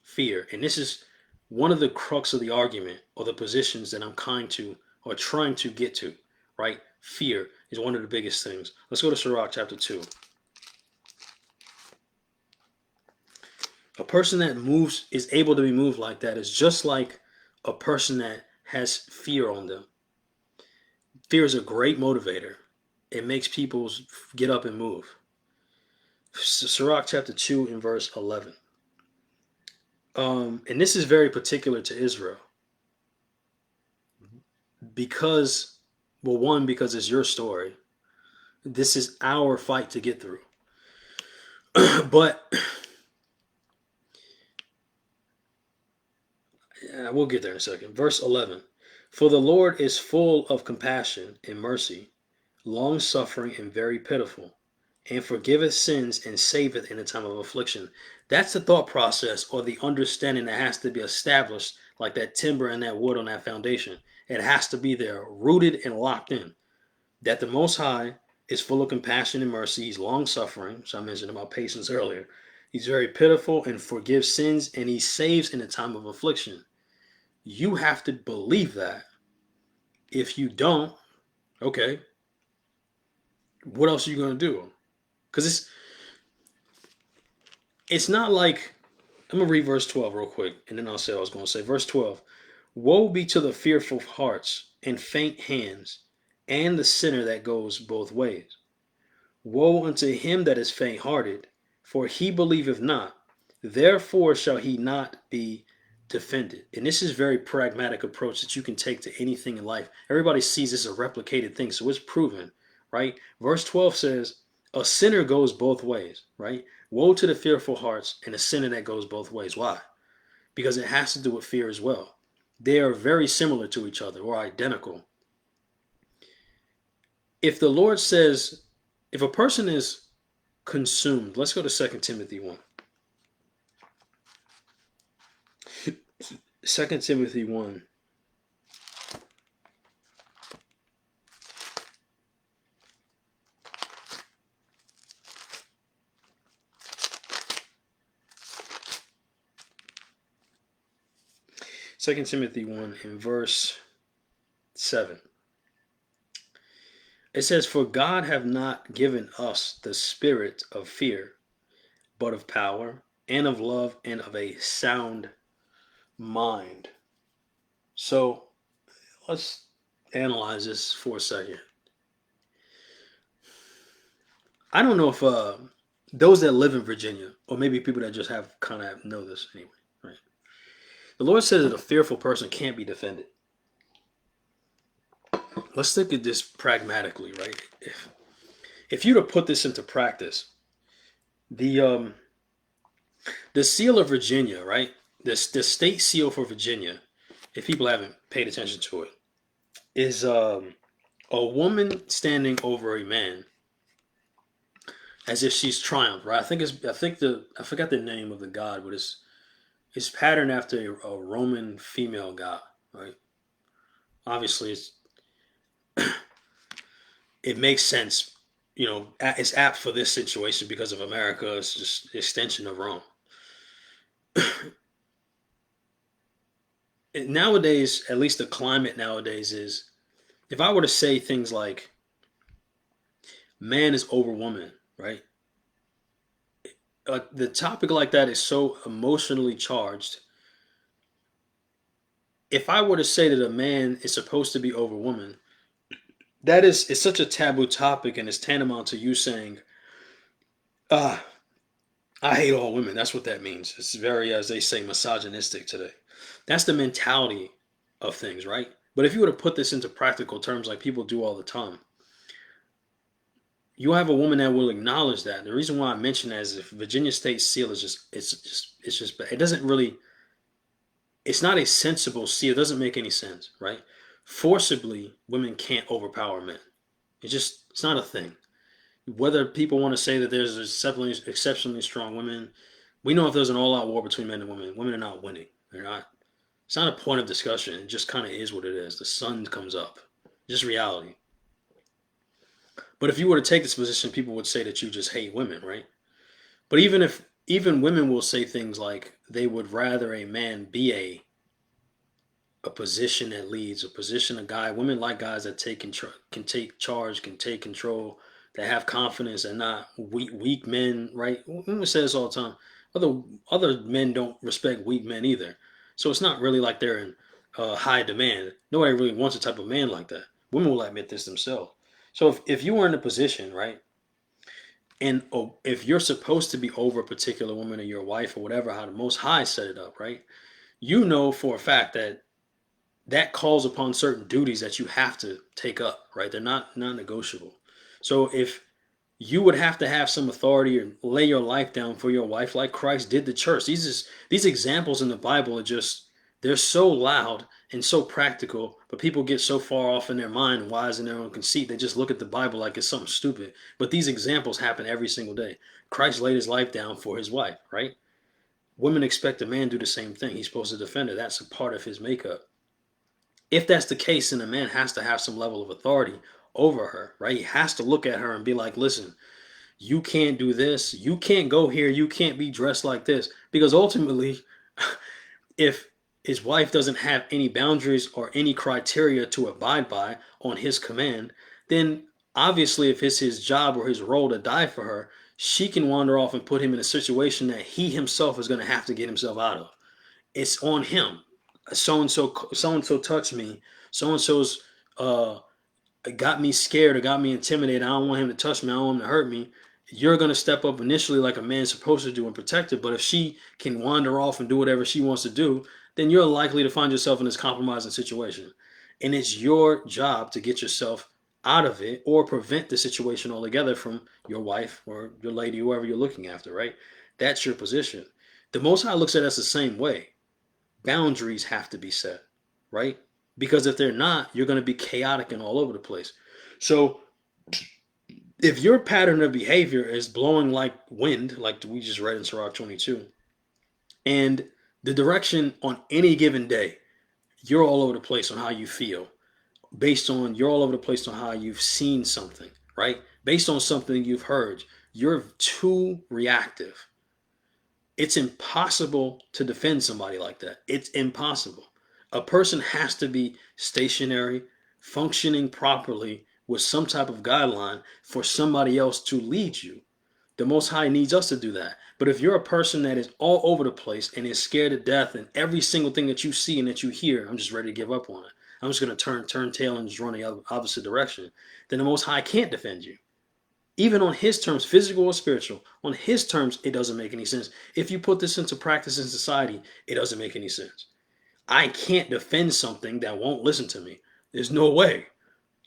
fear. And this is one of the crux of the argument, or the positions that I'm trying to get to, right? Fear is one of the biggest things. Let's go to Sirach chapter 2. A person that is able to be moved like that is just like a person that has fear on them. Fear is a great motivator. It makes people get up and move. Sirach chapter 2 and verse 11. And this is very particular to Israel. Because, well, one, because it's your story. This is our fight to get through. But we'll get there in a second. Verse 11. For the Lord is full of compassion and mercy, long-suffering and very pitiful, and forgiveth sins and saveth in the time of affliction. That's the thought process, or the understanding that has to be established, like that timber and that wood on that foundation. It has to be there, rooted and locked in. That the Most High is full of compassion and mercy. He's long-suffering, so I mentioned about patience earlier. He's very pitiful and forgives sins, and he saves in the time of affliction. You have to believe that. If you don't, okay, what else are you going to do? Because it's not like, I'm going to read verse 12 real quick, and then I'll say what I was going to say. Verse 12. Woe be to the fearful hearts and faint hands, and the sinner that goes both ways. Woe unto him that is faint-hearted, for he believeth not. Therefore shall he not be defended. And this is a very pragmatic approach that you can take to anything in life. Everybody sees this as a replicated thing, so it's proven, right? Verse 12 says, a sinner goes both ways, right? Woe to the fearful hearts and a sinner that goes both ways. Why? Because it has to do with fear as well. They are very similar to each other, or identical. If the Lord says, if a person is consumed, let's go to 2 Timothy 1. 2 Timothy 1. Second Timothy 1 in verse 7. It says, for God have not given us the spirit of fear, but of power and of love and of a sound mind. So let's analyze this for a second. I don't know if those that live in Virginia, or maybe people that just have kind of know this anyway, right? The Lord says that a fearful person can't be defended. Let's look at this pragmatically, right? if you to put this into practice, the um the seal of Virginia, right? The state seal for Virginia, if people haven't paid attention to it, is a woman standing over a man as if she's triumphed, right? I forgot the name of the god, but it's patterned after a Roman female god, right? Obviously, it makes sense. It's apt for this situation because of America. It's just an extension of Rome. Nowadays, at least the climate nowadays is, if I were to say things like man is over woman, right? The topic like that is so emotionally charged. If I were to say that a man is supposed to be over woman, that is it's such a taboo topic, and it's tantamount to you saying, "Ah, I hate all women." That's what that means. It's very, as they say, misogynistic today. That's the mentality of things, right? But if you were to put this into practical terms, like people do all the time, you have a woman that will acknowledge that. The reason why I mention that is if Virginia State seal is just it doesn't really, it's not a sensible seal. It doesn't make any sense, right? Forcibly, women can't overpower men. It's not a thing. Whether people want to say that there's exceptionally strong women, we know if there's an all-out war between men and women are not winning. They're not. It's not a point of discussion. It just kind of is what it is. The sun comes up. Just reality. But if you were to take this position, people would say that you just hate women, right? But even women will say things like they would rather a man be a position that leads, a position, a guy. Women like guys that can take charge, can take control, that have confidence, and not weak men, right? Women say this all the time. Other men don't respect weak men either. So it's not really like they're in high demand. Nobody really wants a type of man like that. Women will admit this themselves. So if you were in a position, right, and if you're supposed to be over a particular woman or your wife or whatever, how the Most High set it up, right? You know for a fact that that calls upon certain duties that you have to take up, right? They're not non-negotiable. So if you would have to have some authority or lay your life down for your wife like Christ did the church. These examples in the Bible are just, they're so loud and so practical, but people get so far off in their mind, wise in their own conceit, they just look at the Bible like it's something stupid. But these examples happen every single day. Christ laid his life down for his wife, right? Women expect a man to do the same thing. He's supposed to defend her. That's a part of his makeup. If that's the case, then a man has to have some level of authority over her, right? He has to look at her and be like, listen, you can't do this, you can't go here, you can't be dressed like this. Because ultimately, if his wife doesn't have any boundaries or any criteria to abide by on his command, then obviously, if it's his job or his role to die for her, she can wander off and put him in a situation that he himself is going to have to get himself out of. It's on him. So and so touched me. So and so's got me scared or got me intimidated. I don't want him to touch me. I don't want him to hurt me. You're going to step up initially like a man's supposed to do and protect her. But if she can wander off and do whatever she wants to do, then you're likely to find yourself in this compromising situation. And it's your job to get yourself out of it or prevent the situation altogether from your wife or your lady, whoever you're looking after, right? That's your position. The Most High looks at us the same way. Boundaries have to be set, right? Because if they're not, you're going to be chaotic and all over the place. So if your pattern of behavior is blowing like wind, like we just read in Sirach 22, and the direction on any given day, you're all over the place on how you feel, you're all over the place on how you've seen something, right? Based on something you've heard, you're too reactive. It's impossible to defend somebody like that. It's impossible. A person has to be stationary, functioning properly with some type of guideline for somebody else to lead you. The Most High needs us to do that. But if you're a person that is all over the place and is scared to death, and every single thing that you see and that you hear, I'm just ready to give up on it. I'm just going to turn tail and just run the opposite direction. Then the Most High can't defend you. Even on his terms, physical or spiritual, on his terms, it doesn't make any sense. If you put this into practice in society, it doesn't make any sense. I can't defend something that won't listen to me. There's no way.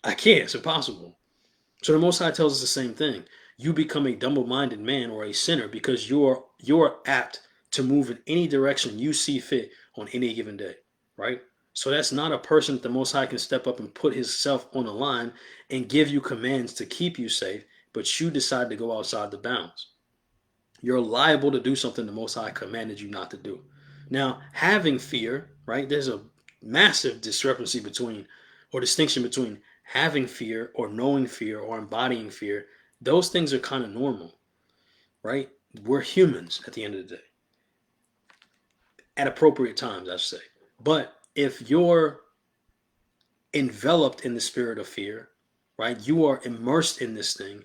I can't. It's impossible. So the Most High tells us the same thing. You become a double-minded man or a sinner because you're apt to move in any direction you see fit on any given day, right? So that's not a person that the Most High can step up and put himself on the line and give you commands to keep you safe, but you decide to go outside the bounds. You're liable to do something the Most High commanded you not to do. Now, having fear, right? There's a massive discrepancy between, or distinction between having fear or knowing fear or embodying fear. Those things are kind of normal, right? We're humans at the end of the day, at appropriate times, I should say. But if you're enveloped in the spirit of fear, right? You are immersed in this thing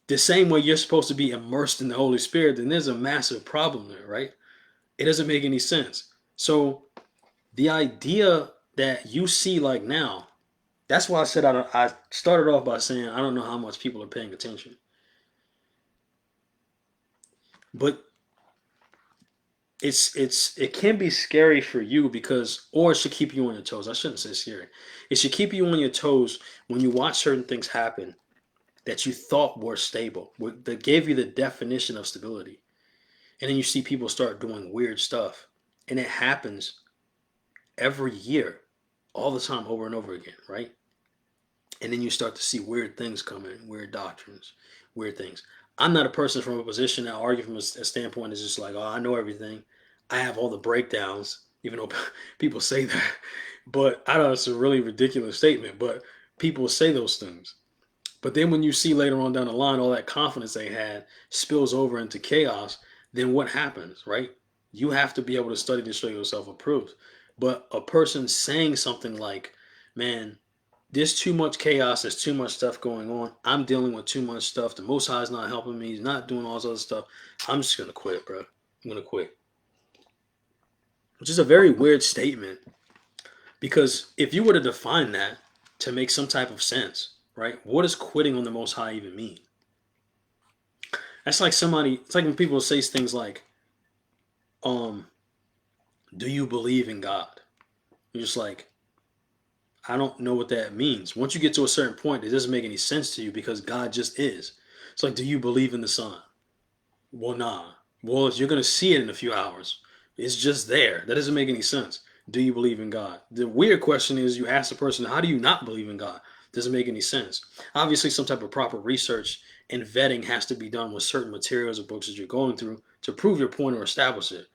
the same way you're supposed to be immersed in the Holy Spirit, then there's a massive problem there, right? It doesn't make any sense. So the idea that you see like now, that's why I said I started off by saying I don't know how much people are paying attention. But it can be scary for you because, or it should keep you on your toes. I shouldn't say scary. It should keep you on your toes when you watch certain things happen that you thought were stable, that gave you the definition of stability. And then you see people start doing weird stuff. And it happens every year, all the time, over and over again, right? And then you start to see weird things come in, weird doctrines, weird things. I'm not a person from a position that argue from a standpoint is just like, oh, I know everything. I have all the breakdowns, even though people say that. But I know it's a really ridiculous statement, but people say those things. But then when you see later on down the line all that confidence they had spills over into chaos, then what happens, right? You have to be able to study to show yourself approved. But a person saying something like, man, there's too much chaos, there's too much stuff going on, I'm dealing with too much stuff, the Most High is not helping me, he's not doing all this other stuff, I'm just going to quit, bro. I'm going to quit. Which is a very weird statement because if you were to define that to make some type of sense, right? What does quitting on the Most High even mean? That's like somebody. It's like when people say things like, "Do you believe in God?" You're just like, I don't know what that means. Once you get to a certain point, it doesn't make any sense to you because God just is. It's like, do you believe in the sun? Well, nah. Well, you're gonna see it in a few hours. It's just there. That doesn't make any sense. Do you believe in God? The weird question is, you ask the person, how do you not believe in God? Doesn't make any sense. Obviously, some type of proper research and vetting has to be done with certain materials or books that you're going through to prove your point or establish it.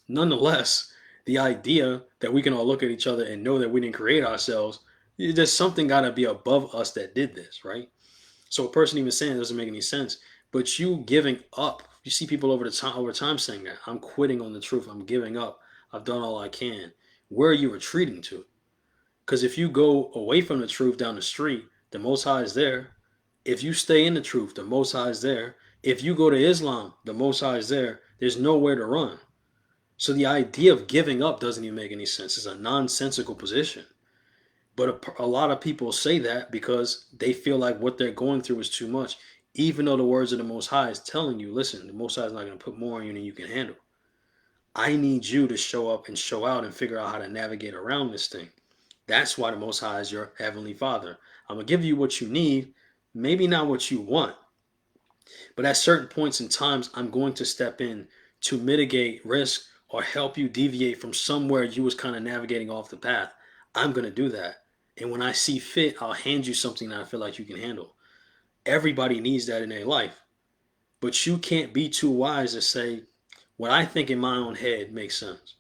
Nonetheless, the idea that we can all look at each other and know that we didn't create ourselves, there's something got to be above us that did this, right? So a person even saying it doesn't make any sense. But you giving up, you see people over time saying that I'm quitting on the truth, I'm giving up, I've done all I can. Where are you retreating to? Because if you go away from the truth down the street, the Most High is there. If you stay in the truth, the Most High is there. If you go to Islam, the Most High is there. There's nowhere to run. So the idea of giving up doesn't even make any sense. It's a nonsensical position. But a lot of people say that because they feel like what they're going through is too much, even though the words of the Most High is telling you, listen, the Most High is not going to put more on you than you can handle. I need you to show up and show out and figure out how to navigate around this thing. That's why the Most High is your Heavenly Father. I'm going to give you what you need, maybe not what you want. But at certain points in times, I'm going to step in to mitigate risk or help you deviate from somewhere you was kind of navigating off the path. I'm going to do that. And when I see fit, I'll hand you something that I feel like you can handle. Everybody needs that in their life. But you can't be too wise to say, what I think in my own head makes sense.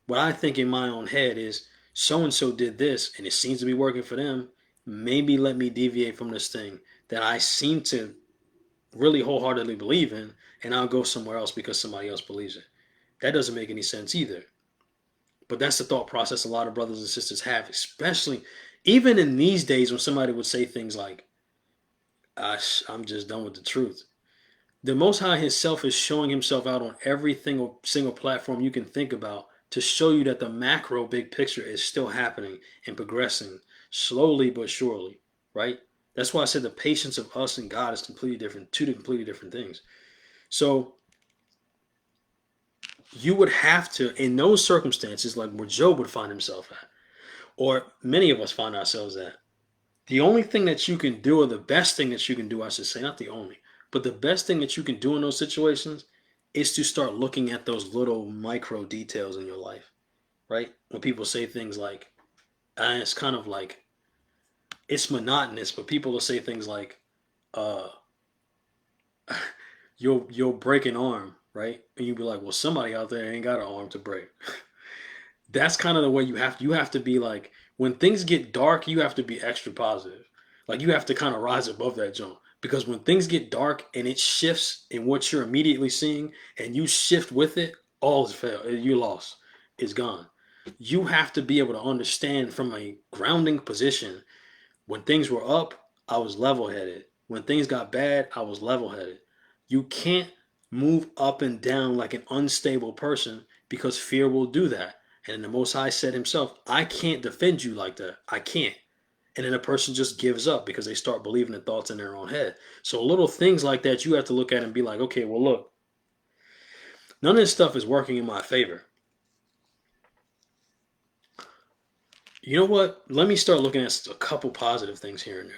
What I think in my own head is, so-and-so did this, and it seems to be working for them. Maybe let me deviate from this thing that I seem to really wholeheartedly believe in, and I'll go somewhere else because somebody else believes it. That doesn't make any sense either. But that's the thought process a lot of brothers and sisters have, especially even in these days when somebody would say things like, I'm just done with the truth. The Most High Himself is showing Himself out on every single platform you can think about to show you that the macro big picture is still happening and progressing slowly but surely, right? That's why I said the patience of us and God is completely different, two completely different things. So you would have to, in those circumstances, like where Job would find himself at, or many of us find ourselves at, The only thing that you can do, or the best thing that you can do, I should say, not the only, but the best thing that you can do in those situations is to start looking at those little micro details in your life, right? When people say things like, it's kind of like, it's monotonous, but people will say things like, uh, you'll break an arm, right? And you'll be like, well, somebody out there ain't got an arm to break. That's kind of the way you have to be like, when things get dark, you have to be extra positive. Like you have to kind of rise above that jump. Because when things get dark and it shifts in what you're immediately seeing and you shift with it, all is failed. You lost. It's gone. You have to be able to understand from a grounding position. When things were up, I was level headed. When things got bad, I was level headed. You can't move up and down like an unstable person because fear will do that. And the Most High said himself, I can't defend you like that. I can't. And then a person just gives up because they start believing the thoughts in their own head. So little things like that you have to look at and be like, okay, well, look, none of this stuff is working in my favor. You know what? Let me start looking at a couple positive things here and there.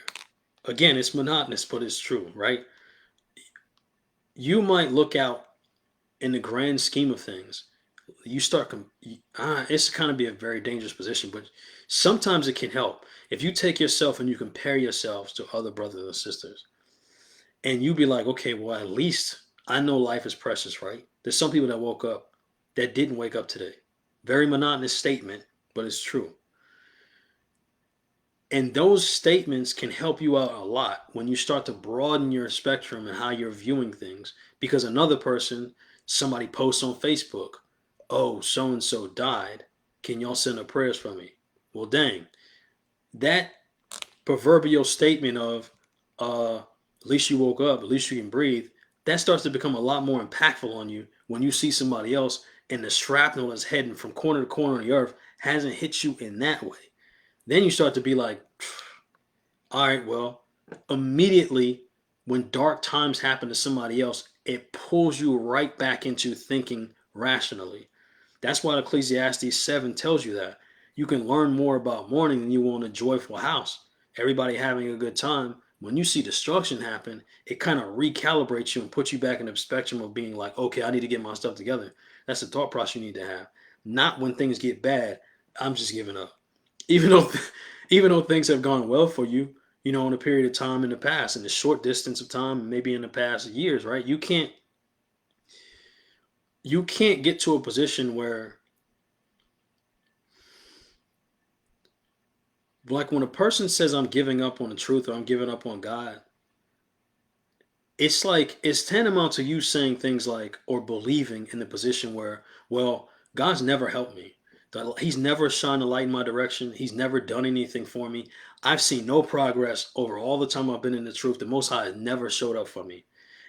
Again, it's monotonous, but it's true, right? You might look out in the grand scheme of things. You start, it's kind of be a very dangerous position, but sometimes it can help. If you take yourself and you compare yourselves to other brothers and sisters, and you be like, okay, well, at least I know life is precious, right? There's some people that woke up that didn't wake up today. Very monotonous statement, but it's true. And those statements can help you out a lot when you start to broaden your spectrum and how you're viewing things. Because another person, somebody posts on Facebook, oh, so and so died. Can y'all send up prayers for me? Well, dang. That proverbial statement of, at least you woke up, at least you can breathe, that starts to become a lot more impactful on you when you see somebody else and the shrapnel that's heading from corner to corner of the earth hasn't hit you in that way. Then you start to be like, all right, well, immediately when dark times happen to somebody else, it pulls you right back into thinking rationally. That's why Ecclesiastes 7 tells you that. You can learn more about mourning than you will in a joyful house. Everybody having a good time. When you see destruction happen, it kind of recalibrates you and puts you back in the spectrum of being like, okay, I need to get my stuff together. That's the thought process you need to have. Not when things get bad, I'm just giving up. Even though, even though things have gone well for you, in a period of time in the past, in a short distance of time, maybe in the past years, right? You can't get to a position where, like, when a person says I'm giving up on the truth or I'm giving up on God, it's like it's tantamount to you saying things like, or believing in the position where, well, God's never helped me. He's never shined a light in my direction. He's never done anything for me. I've seen no progress over all the time I've been in the truth. The Most High has never showed up for me.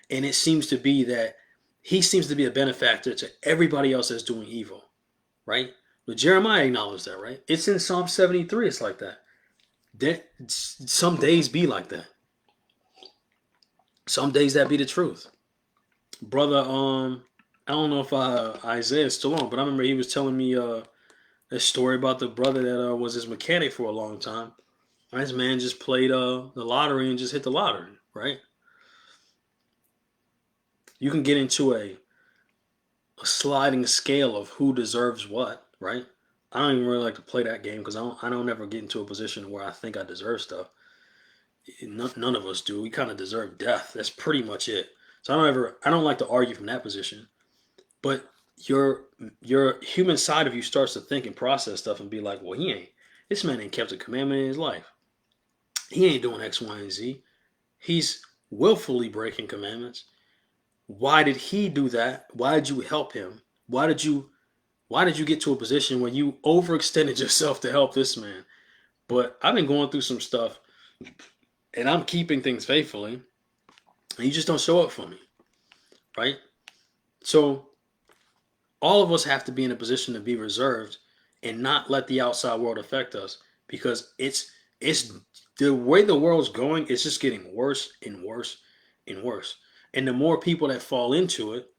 And it seems to be that he seems to be a benefactor to everybody else that's doing evil, right? But Jeremiah acknowledged that, right? It's in Psalm 73. It's like that. Some days be like that. Some days that be the truth. Brother, I don't know if Isaiah's still on, but I remember he was telling me a story about the brother that was his mechanic for a long time. This man just played the lottery and just hit the lottery, right? You can get into a sliding scale of who deserves what, right? I don't even really like to play that game because I don't ever get into a position where I think I deserve stuff. None of us do. We kind of deserve death. That's pretty much it. So I don't like to argue from that position. But your human side of you starts to think and process stuff and be like, well, this man ain't kept a commandment in his life. He ain't doing X, Y, and Z. He's willfully breaking commandments. Why did he do that? Why did you help him? Why did you get to a position where you overextended yourself to help this man? But I've been going through some stuff and I'm keeping things faithfully, and you just don't show up for me, right? So all of us have to be in a position to be reserved and not let the outside world affect us, because it's the way the world's going. It's just getting worse and worse and worse. And the more people that fall into it,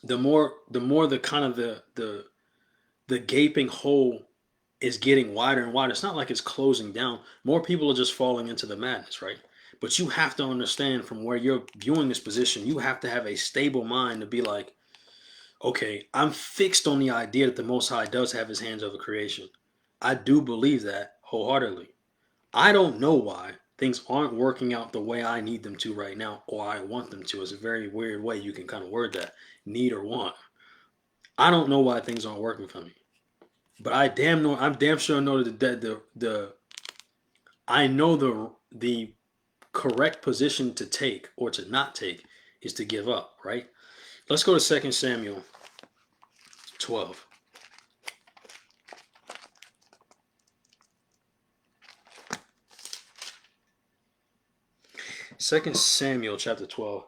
the more the kind of the gaping hole is getting wider and wider. It's not like it's closing down. More people are just falling into the madness, right? But you have to understand from where you're viewing this position, you have to have a stable mind to be like, okay, I'm fixed on the idea that the Most High does have his hands over creation. I do believe that wholeheartedly. I don't know why things aren't working out the way I need them to right now, or I want them to. It's a very weird way you can kind of word that, need or want. I don't know why things aren't working for me, but I'm damn sure know that I know the correct position to take or to not take is to give up, right? Let's go to 2 Samuel 12. 2 Samuel chapter 12.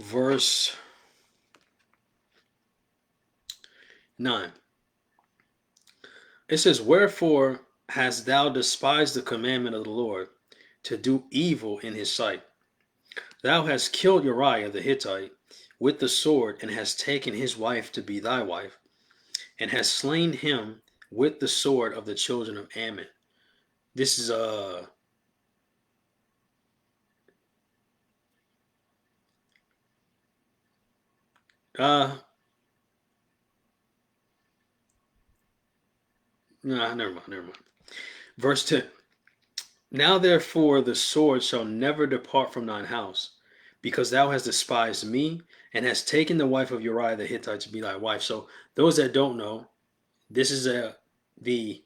Verse 9. It says, "Wherefore hast thou despised the commandment of the Lord, to do evil in his sight? Thou hast killed Uriah the Hittite with the sword, and hast taken his wife to be thy wife, and hast slain him with the sword of the children of Ammon." This is uh nah, never mind. Verse 10. "Now therefore the sword shall never depart from thine house, because thou hast despised me, and hast taken the wife of Uriah the Hittite to be thy wife." So those that don't know, this is the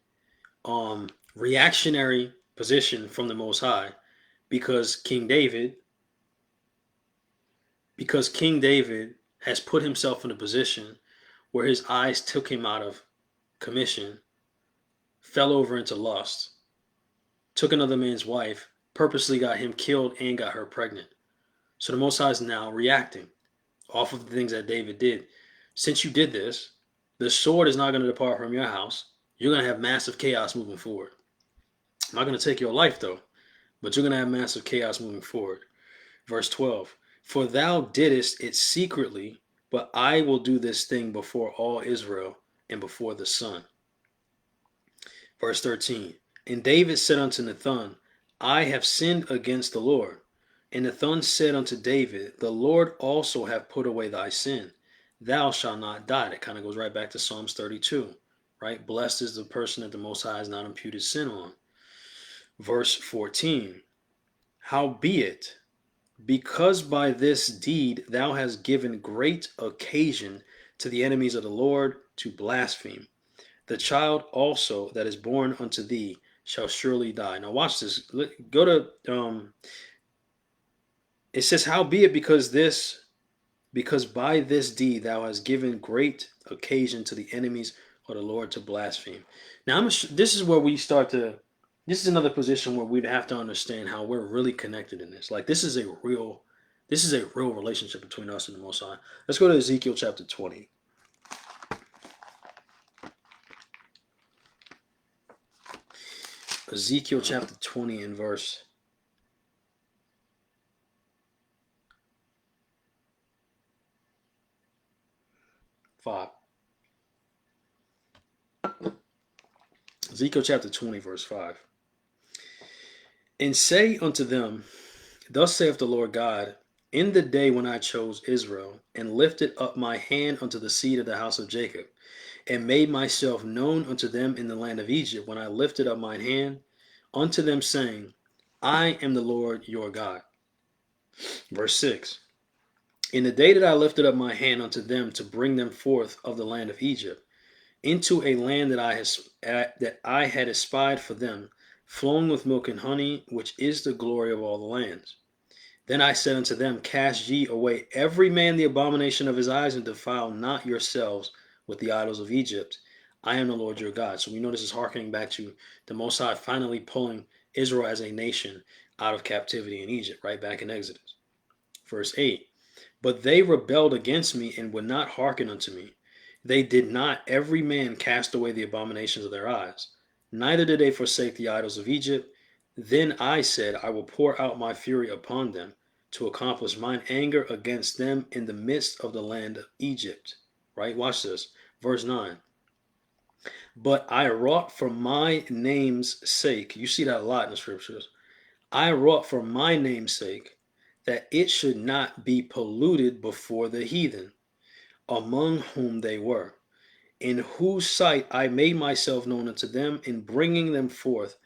reactionary position from the Most High, because King David has put himself in a position where his eyes took him out of commission, fell over into lust, took another man's wife, purposely got him killed and got her pregnant. So the Most High is now reacting off of the things that David did. Since you did this, the sword is not going to depart from your house. You're going to have massive chaos moving forward. I'm not going to take your life though, but you're going to have massive chaos moving forward. Verse 12. "For thou didst it secretly, but I will do this thing before all Israel and before the sun." Verse 13. "And David said unto Nathan, I have sinned against the Lord. And Nathan said unto David, The Lord also hath put away thy sin. Thou shalt not die." That kind of goes right back to Psalms 32, right? Blessed is the person that the Most High has not imputed sin on. Verse 14. "Howbeit, because by this deed thou hast given great occasion to the enemies of the Lord to blaspheme, the child also that is born unto thee shall surely die." Now watch this. Go to it says, "Howbeit, because by this deed thou hast given great occasion to the enemies of the Lord to blaspheme." Now this is where we start to. This is another position where we'd have to understand how we're really connected in this. Like this is a real relationship between us and the Most High. Let's go to Ezekiel chapter 20. Ezekiel chapter 20 and verse 5. Ezekiel chapter 20 verse 5. "And say unto them, Thus saith the Lord God, In the day when I chose Israel, and lifted up my hand unto the seed of the house of Jacob, and made myself known unto them in the land of Egypt, when I lifted up mine hand unto them, saying, I am the Lord your God." Verse 6. "In the day that I lifted up my hand unto them to bring them forth of the land of Egypt, into a land that I had espied for them, flowing with milk and honey, which is the glory of all the lands. Then I said unto them, Cast ye away every man the abomination of his eyes, and defile not yourselves with the idols of Egypt. I am the Lord your God." So we know this is hearkening back to the Most High finally pulling Israel as a nation out of captivity in Egypt, right back in Exodus. Verse 8. "But they rebelled against me, and would not hearken unto me. They did not every man cast away the abominations of their eyes, neither did they forsake the idols of Egypt. Then I said, I will pour out my fury upon them, to accomplish mine anger against them in the midst of the land of Egypt. Right? Watch this. Verse 9. But I wrought for my name's sake. You see that a lot in the scriptures. I wrought for my name's sake that it should not be polluted before the heathen, among whom they were, in whose sight I made myself known unto them in bringing them forth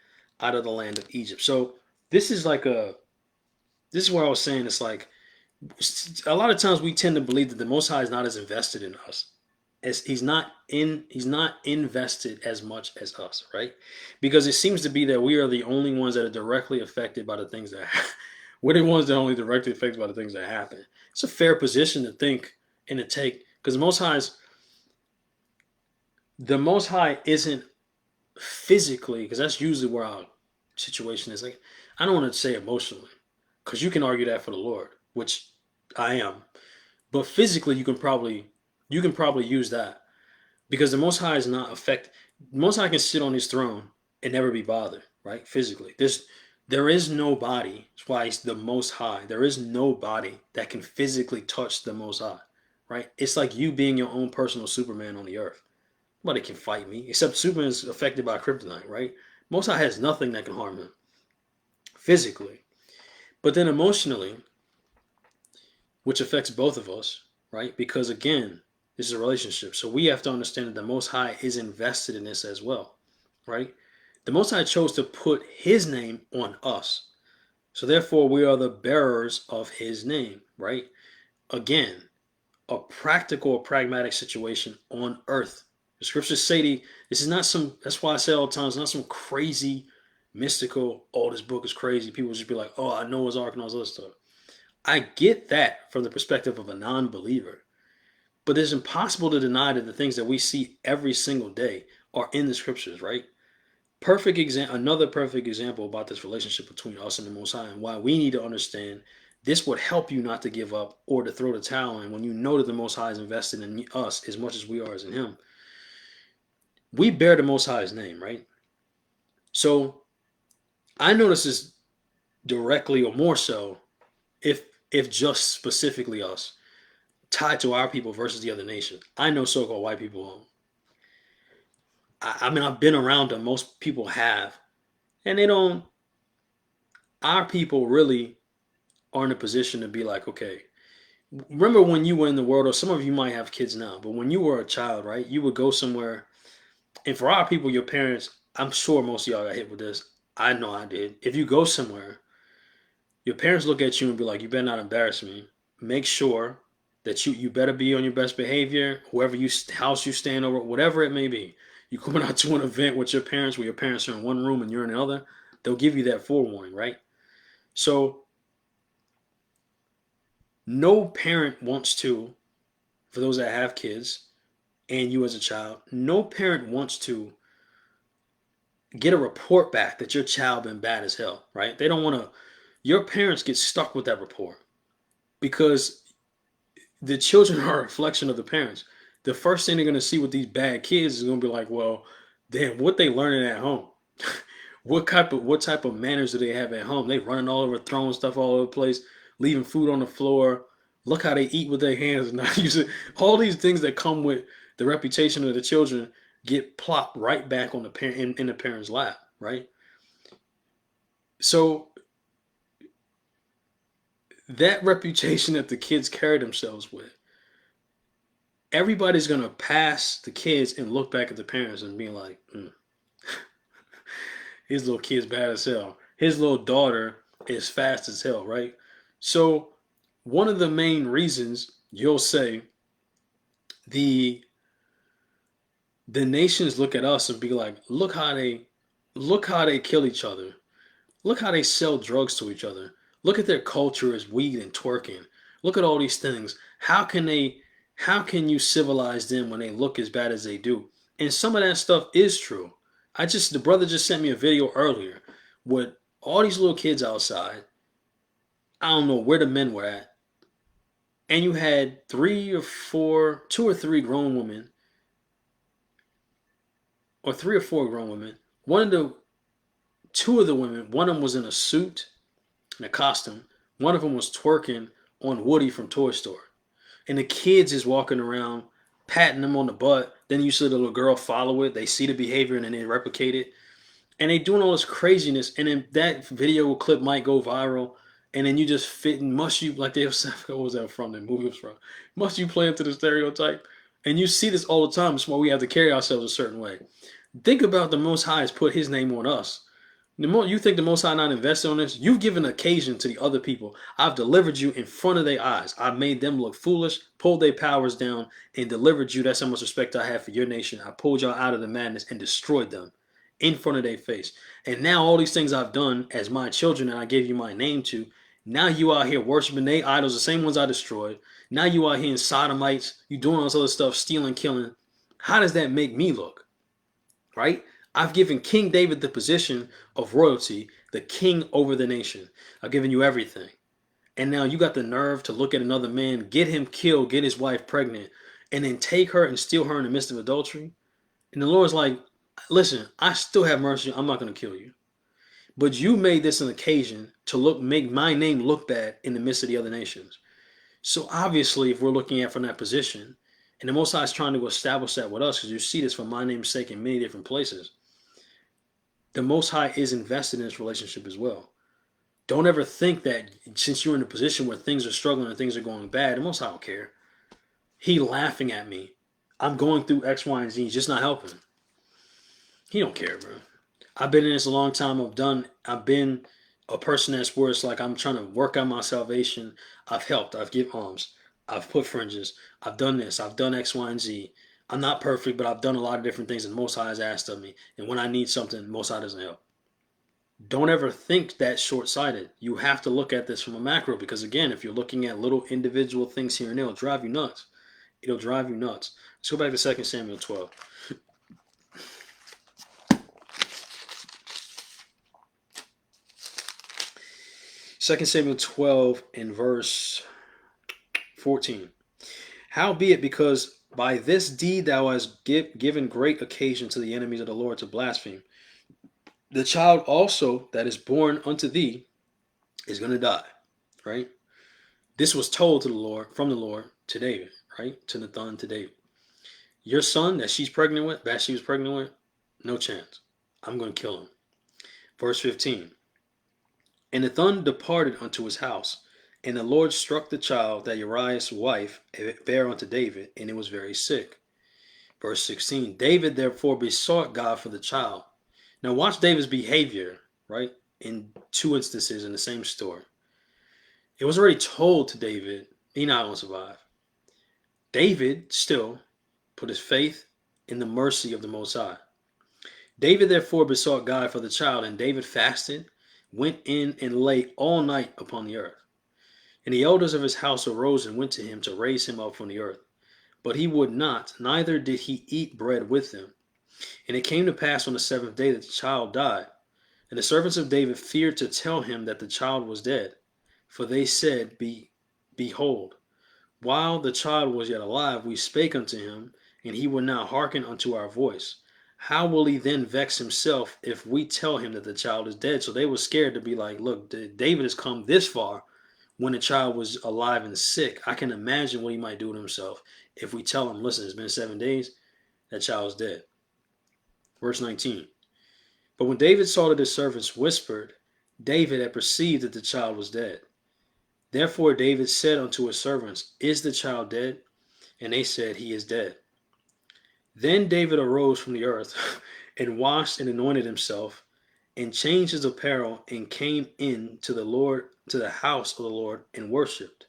out of the land of Egypt. So this is like this is where I was saying it's like a lot of times we tend to believe that the Most High is not as invested in us as he's not invested as much as us, right? Because it seems to be that we are the only ones that are directly affected by the things that we're the ones that are only directly affected by the things that happen. It's a fair position to think and to take because the Most High isn't physically, because that's usually where our situation is. Like, I don't want to say emotionally, because you can argue that for the Lord, which I am. But physically, you can probably use that because the Most High is not affected. The Most High can sit on His throne and never be bothered, right? Physically, there is nobody. That's why He's the Most High. There is nobody that can physically touch the Most High, right? It's like you being your own personal Superman on the earth. Nobody can fight me except Superman is affected by kryptonite, right? Most High has nothing that can harm him physically, but then emotionally, which affects both of us, right? Because again, this is a relationship. So we have to understand that the Most High is invested in this as well, right? The Most High chose to put His name on us. So therefore, we are the bearers of His name, right? Again, a practical, pragmatic situation on earth. The scriptures say this is not some, that's why I say all the time, it's not some crazy, mystical, oh, this book is crazy. People just be like, oh, I know Noah's Ark and all this other stuff. I get that from the perspective of a non-believer. But it's impossible to deny that the things that we see every single day are in the scriptures, right? Another perfect example about this relationship between us and the Most High and why we need to understand this would help you not to give up or to throw the towel in when you know that the Most High is invested in us as much as we are as in Him. We bear the Most High's name, right? So I notice this directly or more so if just specifically us tied to our people versus the other nations. I know so-called white people. I mean, I've been around them. Most people have, and they don't. Our people really are in a position to be like, okay. Remember when you were in the world, or some of you might have kids now, but when you were a child, right? You would go somewhere, and for our people, your parents. I'm sure most of y'all got hit with this. I know I did. If you go somewhere, your parents look at you and be like, "You better not embarrass me." Make sure that you better be on your best behavior. Whoever you house you staying over, whatever it may be, you coming out to an event with your parents where your parents are in one room and you're in another. They'll give you that forewarning, right? So no parent wants to, for those that have kids and you as a child, no parent wants to get a report back that your child been bad as hell, right? They don't want to. Your parents get stuck with that report because the children are a reflection of the parents. The first thing they're gonna see with these bad kids is gonna be like, well, damn, what they learning at home? What type of manners do they have at home? They running all over, throwing stuff all over the place, leaving food on the floor. Look how they eat with their hands and not using all these things that come with the reputation of the children get plopped right back on the parent in the parent's lap, right? So that reputation that the kids carry themselves with, everybody's gonna pass the kids and look back at the parents and be like, his little kid's bad as hell. His little daughter is fast as hell, right? So one of the main reasons you'll say the the nations look at us and be like, look how they kill each other. Look how they sell drugs to each other. Look at their culture as weed and twerking. Look at all these things. How can you civilize them when they look as bad as they do? And some of that stuff is true. The brother just sent me a video earlier with all these little kids outside. I don't know where the men were at. And you had two or three grown women, or three or four grown women. Two of the women, one of them was in a suit and a costume. One of them was twerking on Woody from Toy Story. And the kids is walking around patting them on the butt. Then you see the little girl follow it. They see the behavior and then they replicate it. And they doing all this craziness. And then that video clip might go viral. And then you just fit and must you, like they was, what was that from? The movie was from. Must you play into the stereotype? And you see this all the time. It's why we have to carry ourselves a certain way. Think about the Most High has put his name on us. The more you think the Most High not invested on this, you've given occasion to the other people. I've delivered you in front of their eyes. I've made them look foolish, pulled their powers down, and delivered you. That's how much respect I have for your nation. I pulled y'all out of the madness and destroyed them in front of their face. And now all these things I've done as my children and I gave you my name to, now you out here worshiping their idols, the same ones I destroyed. Now you out here in sodomites, you doing all this other stuff, stealing, killing. How does that make me look? Right? I've given King David the position of royalty, the king over the nation. I've given you everything. And now you got the nerve to look at another man, get him killed, get his wife pregnant, and then take her and steal her in the midst of adultery. And the Lord's like, listen, I still have mercy. I'm not going to kill you. But you made this an occasion to make my name look bad in the midst of the other nations. So obviously, if we're looking at from that position, and the Most High is trying to establish that with us, because you see this for my name's sake in many different places, the Most High is invested in this relationship as well. Don't ever think that since you're in a position where things are struggling and things are going bad, the Most High don't care. He laughing at me. I'm going through X, Y, and Z. He's just not helping. He don't care, bro. I've been in this a long time. I've been a person that's where it's like I'm trying to work out my salvation. I've helped. I've given alms. I've put fringes. I've done this. I've done X, Y, and Z. I'm not perfect, but I've done a lot of different things that Most High has asked of me. And when I need something, Most High doesn't help. Don't ever think that short-sighted. You have to look at this from a macro because, again, if you're looking at little individual things here and there, it'll drive you nuts. It'll drive you nuts. Let's go back to 2 Samuel 12. 2 Samuel 12 in verse 14. Howbeit, because by this deed thou hast given great occasion to the enemies of the Lord to blaspheme, the child also that is born unto thee is going to die, right? This was told to the Lord, from the Lord to David, right? To Nathan, to David. Your son that she's pregnant with, Bathsheba was pregnant with, no chance. I'm going to kill him. Verse 15. And Nathan departed unto his house, and the Lord struck the child that Uriah's wife bare unto David, and it was very sick. Verse 16. David therefore besought God for the child. Now watch David's behavior, right? In two instances in the same story. It was already told to David, he's not going to survive. David still put his faith in the mercy of the Most High. David therefore besought God for the child, and David fasted, went in and lay all night upon the earth. And the elders of his house arose and went to him to raise him up from the earth. But he would not, neither did he eat bread with them. And it came to pass on the seventh day that the child died. And the servants of David feared to tell him that the child was dead. For they said, Behold, while the child was yet alive, we spake unto him, and he would not hearken unto our voice. How will he then vex himself if we tell him that the child is dead? So they were scared to be like, look, David has come this far when the child was alive and sick. I can imagine what he might do to himself if we tell him, listen, it's been 7 days, that child's dead. Verse 19. But when David saw that his servants whispered, David had perceived that the child was dead. Therefore David said unto his servants, Is the child dead? And they said, He is dead. Then David arose from the earth and washed and anointed himself and changed his apparel and came in to the house of the Lord and worshipped.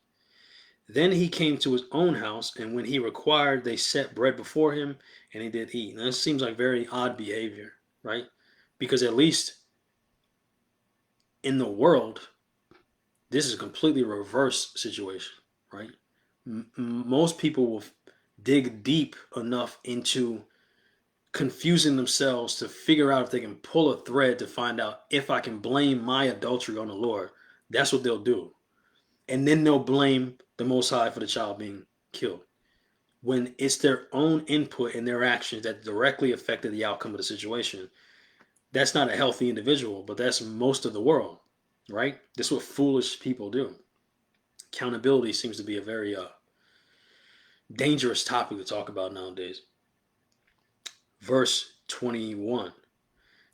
Then he came to his own house, and when he required, they set bread before him, and he did eat. Now, this seems like very odd behavior, right? Because at least in the world, this is a completely reverse situation, right? Most people will dig deep enough into confusing themselves to figure out if they can pull a thread to find out if I can blame my adultery on the Lord. That's what they'll do. And then they'll blame the Most High for the child being killed, when it's their own input and their actions that directly affected the outcome of the situation. That's not a healthy individual, but that's most of the world, right? That's what foolish people do. Accountability seems to be a very dangerous topic to talk about nowadays. Verse 21.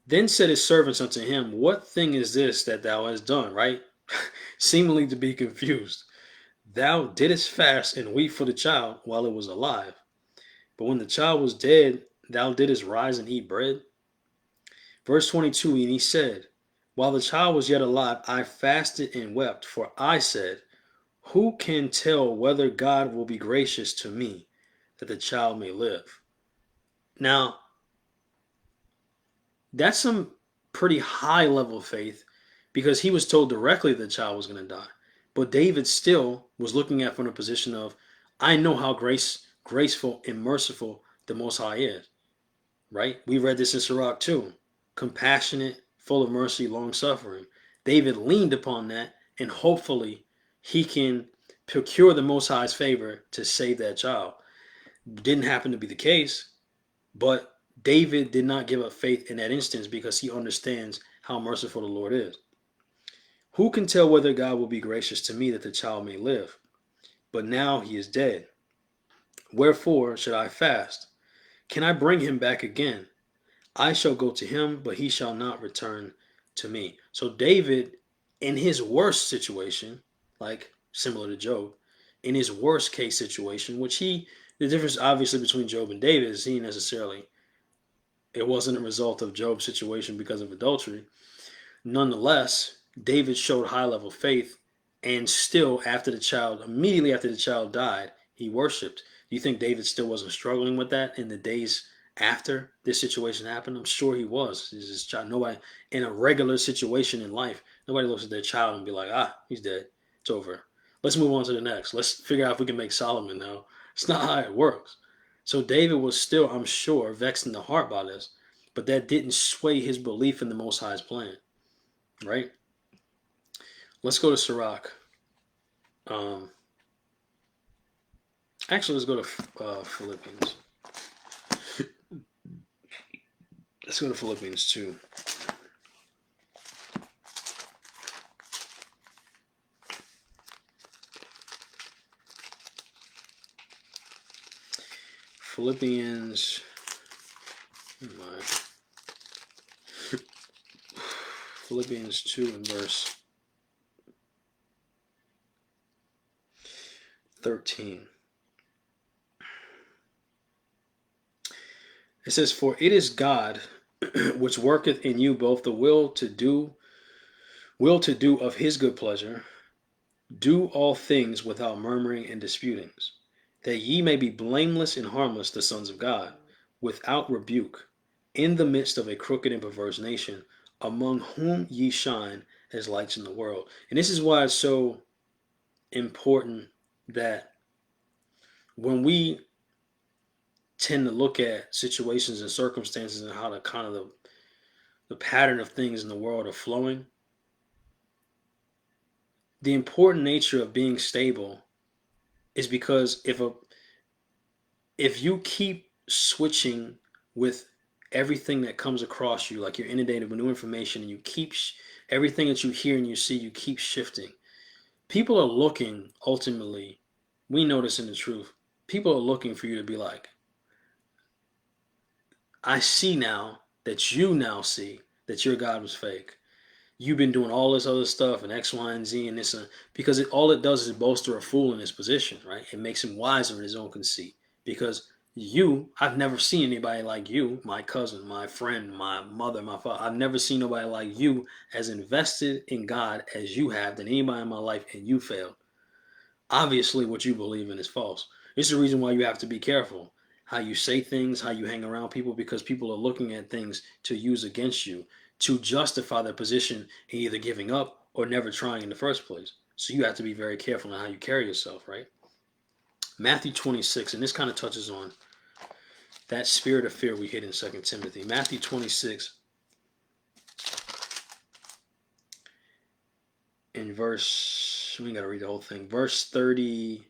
Then said his servants unto him, what thing is this that thou hast done? Right? Seemingly to be confused. Thou didst fast and weep for the child while it was alive. But when the child was dead, thou didst rise and eat bread. Verse 22. And he said, while the child was yet alive, I fasted and wept, for I said, who can tell whether God will be gracious to me that the child may live? Now, that's some pretty high level of faith because he was told directly the child was going to die. But David still was looking at from a position of, I know how graceful and merciful the Most High is, right? We read this in Sirach too. Compassionate, full of mercy, long suffering. David leaned upon that, and hopefully he can procure the Most High's favor to save that child. Didn't happen to be the case, but David did not give up faith in that instance because he understands how merciful the Lord is. Who can tell whether God will be gracious to me that the child may live? But now he is dead. Wherefore should I fast? Can I bring him back again? I shall go to him, but he shall not return to me. So David, in his worst situation, like similar to Job, in his worst case situation, the difference obviously between Job and David is it wasn't a result of Job's situation because of adultery. Nonetheless, David showed high level faith, and still immediately after the child died, he worshipped. Do you think David still wasn't struggling with that in the days after this situation happened? I'm sure he was. His child, nobody in a regular situation in life, nobody looks at their child and be like, he's dead. It's over. Let's move on to the next. Let's figure out if we can make Solomon now. It's not how it works. So David was still, I'm sure, vexed in the heart by this, but that didn't sway his belief in the Most High's plan, right? Let's go to Sirach. Actually, let's go to Philippians. Let's go to Philippians 2. Philippians 2 and verse 13. It says, for it is God which worketh in you both the will to do of his good pleasure. Do all things without murmuring and disputings, that ye may be blameless and harmless, the sons of God, without rebuke, in the midst of a crooked and perverse nation, among whom ye shine as lights in the world. And this is why it's so important that when we tend to look at situations and circumstances and how the pattern of things in the world are flowing, the important nature of being stable is because if you keep switching with everything that comes across you, like you're inundated with new information and you keep everything that you hear and you see, you keep shifting. People are looking, ultimately, we know this in the truth, people are looking for you to be like, I see now that you now see that your God was fake. You've been doing all this other stuff and X, Y, and Z and this, because all it does is bolster a fool in his position, right? It makes him wiser in his own conceit. Because I've never seen anybody like you, my cousin, my friend, my mother, my father. I've never seen nobody like you as invested in God as you have than anybody in my life, and you failed. Obviously, what you believe in is false. This is the reason why you have to be careful how you say things, how you hang around people, because people are looking at things to use against you, to justify their position in either giving up or never trying in the first place. So you have to be very careful in how you carry yourself, right? Matthew 26, and this kind of touches on that spirit of fear we hit in 2 Timothy. Matthew 26, in verse, we got to read the whole thing, verse 38.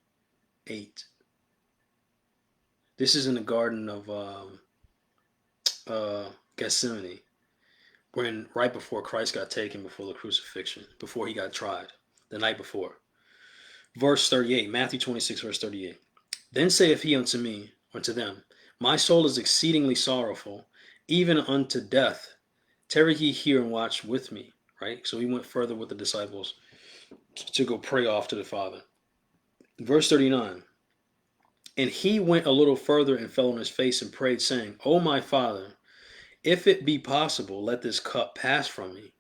This is in the Garden of Gethsemane, right before Christ got taken, before the crucifixion, before he got tried, the night before. Verse 38, Matthew 26, verse 38. Then saith he unto me, unto them, my soul is exceedingly sorrowful, even unto death. Tarry ye here and watch with me. Right? So he went further with the disciples to go pray off to the Father. Verse 39. And he went a little further and fell on his face and prayed, saying, O my Father, if it be possible, let this cup pass from me.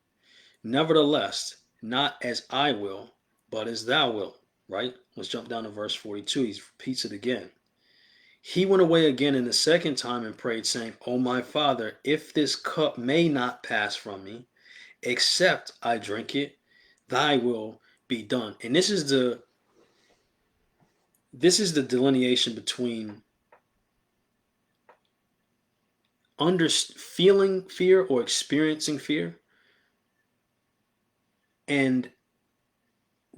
Nevertheless, not as I will, but as thou wilt. Right? Let's jump down to verse 42. He repeats it again. He went away again in the second time and prayed, saying, O my Father, if this cup may not pass from me, except I drink it, thy will be done. And this is the delineation between feeling fear or experiencing fear and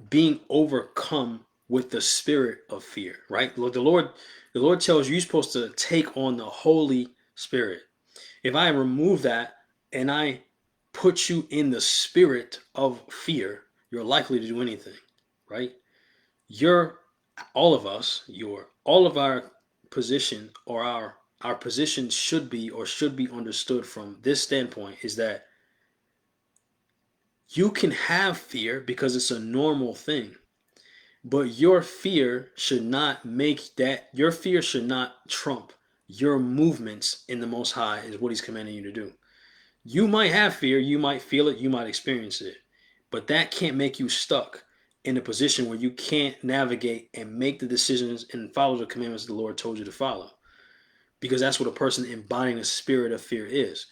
being overcome with the spirit of fear, right? The Lord tells you you're supposed to take on the Holy Spirit. If I remove that and I put you in the spirit of fear, you're likely to do anything, right? All of our position, or our position should be understood from this standpoint, is that you can have fear because it's a normal thing, but your fear should not trump your movements in the Most High, is what He's commanding you to do. You might have fear, you might feel it, you might experience it, but that can't make you stuck in a position where you can't navigate and make the decisions and follow the commandments the Lord told you to follow. Because that's what a person embodying the spirit of fear is.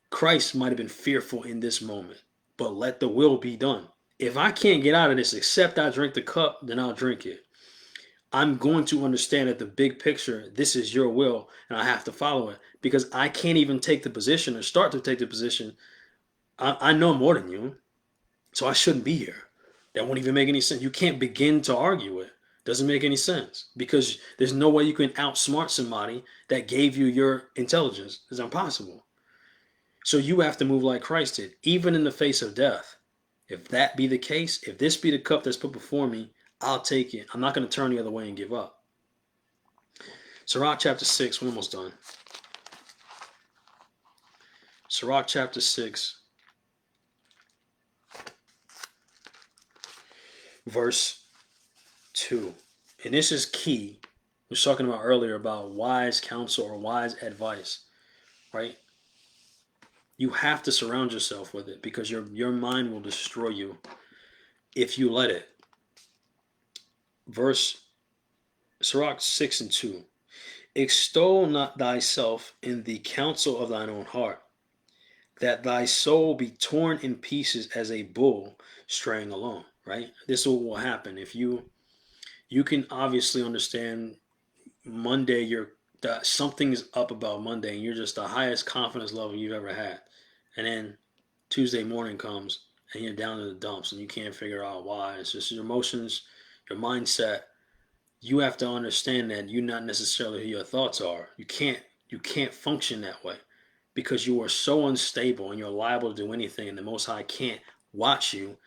Christ might have been fearful in this moment, but let the will be done. If I can't get out of this except I drink the cup, then I'll drink it. I'm going to understand that the big picture, this is your will, and I have to follow it, because I can't even take the position or start to take the position. I know more than you, so I shouldn't be here. That won't even make any sense. You can't begin to argue it. Doesn't make any sense, because there's no way you can outsmart somebody that gave you your intelligence. It's impossible. So you have to move like Christ did, even in the face of death. If that be the case, if this be the cup that's put before me, I'll take it. I'm not going to turn the other way and give up. Sirach chapter 6, we're almost done. Sirach chapter 6, verse 2. And this is key. We were talking about earlier about wise counsel or wise advice, right? You have to surround yourself with it, because your mind will destroy you if you let it. Sirach 6 and 2. Extol not thyself in the counsel of thine own heart, that thy soul be torn in pieces as a bull straying along, right? This is what will happen. If you can obviously understand Monday, something's up about Monday, and you're just the highest confidence level you've ever had. And then Tuesday morning comes, and you're down in the dumps, and you can't figure out why. It's just your emotions, your mindset. You have to understand that you're not necessarily who your thoughts are. You can't function that way, because you are so unstable and you're liable to do anything, and the Most High can't watch you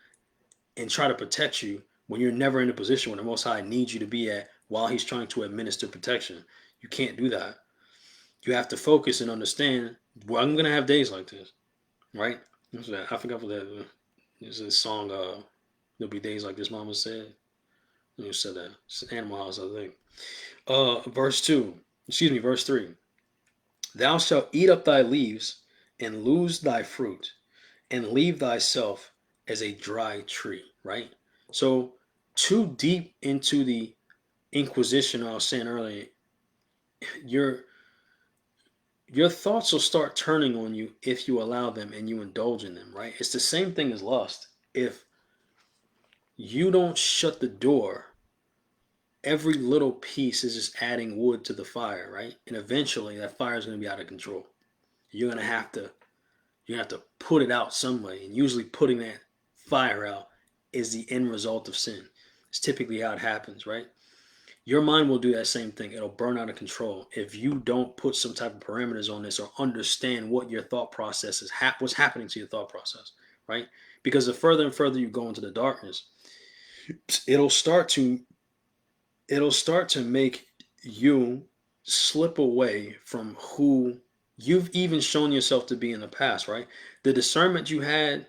and try to protect you when you're never in a position where the Most High needs you to be at while He's trying to administer protection. You can't do that. You have to focus and understand, well, I'm going to have days like this, right? What's that? I forgot what that is. There's a song, There'll Be Days Like This, Mama said. Who said that? It's Animal House, I think. Verse 3. Thou shalt eat up thy leaves and lose thy fruit, and leave thyself as a dry tree, right? So, too deep into the inquisition I was saying earlier, your thoughts will start turning on you if you allow them and you indulge in them, right? It's the same thing as lust. If you don't shut the door, every little piece is just adding wood to the fire, right? And eventually that fire is going to be out of control. You're going to have to put it out some way, and usually putting that fire out is the end result of sin. It's typically how it happens, right? Your mind will do that same thing. It'll burn out of control if you don't put some type of parameters on this or understand what your thought process is, what's happening to your thought process, right? Because the further and further you go into the darkness, it'll start to it'll start to make you slip away from who you've even shown yourself to be in the past, right? The discernment you had,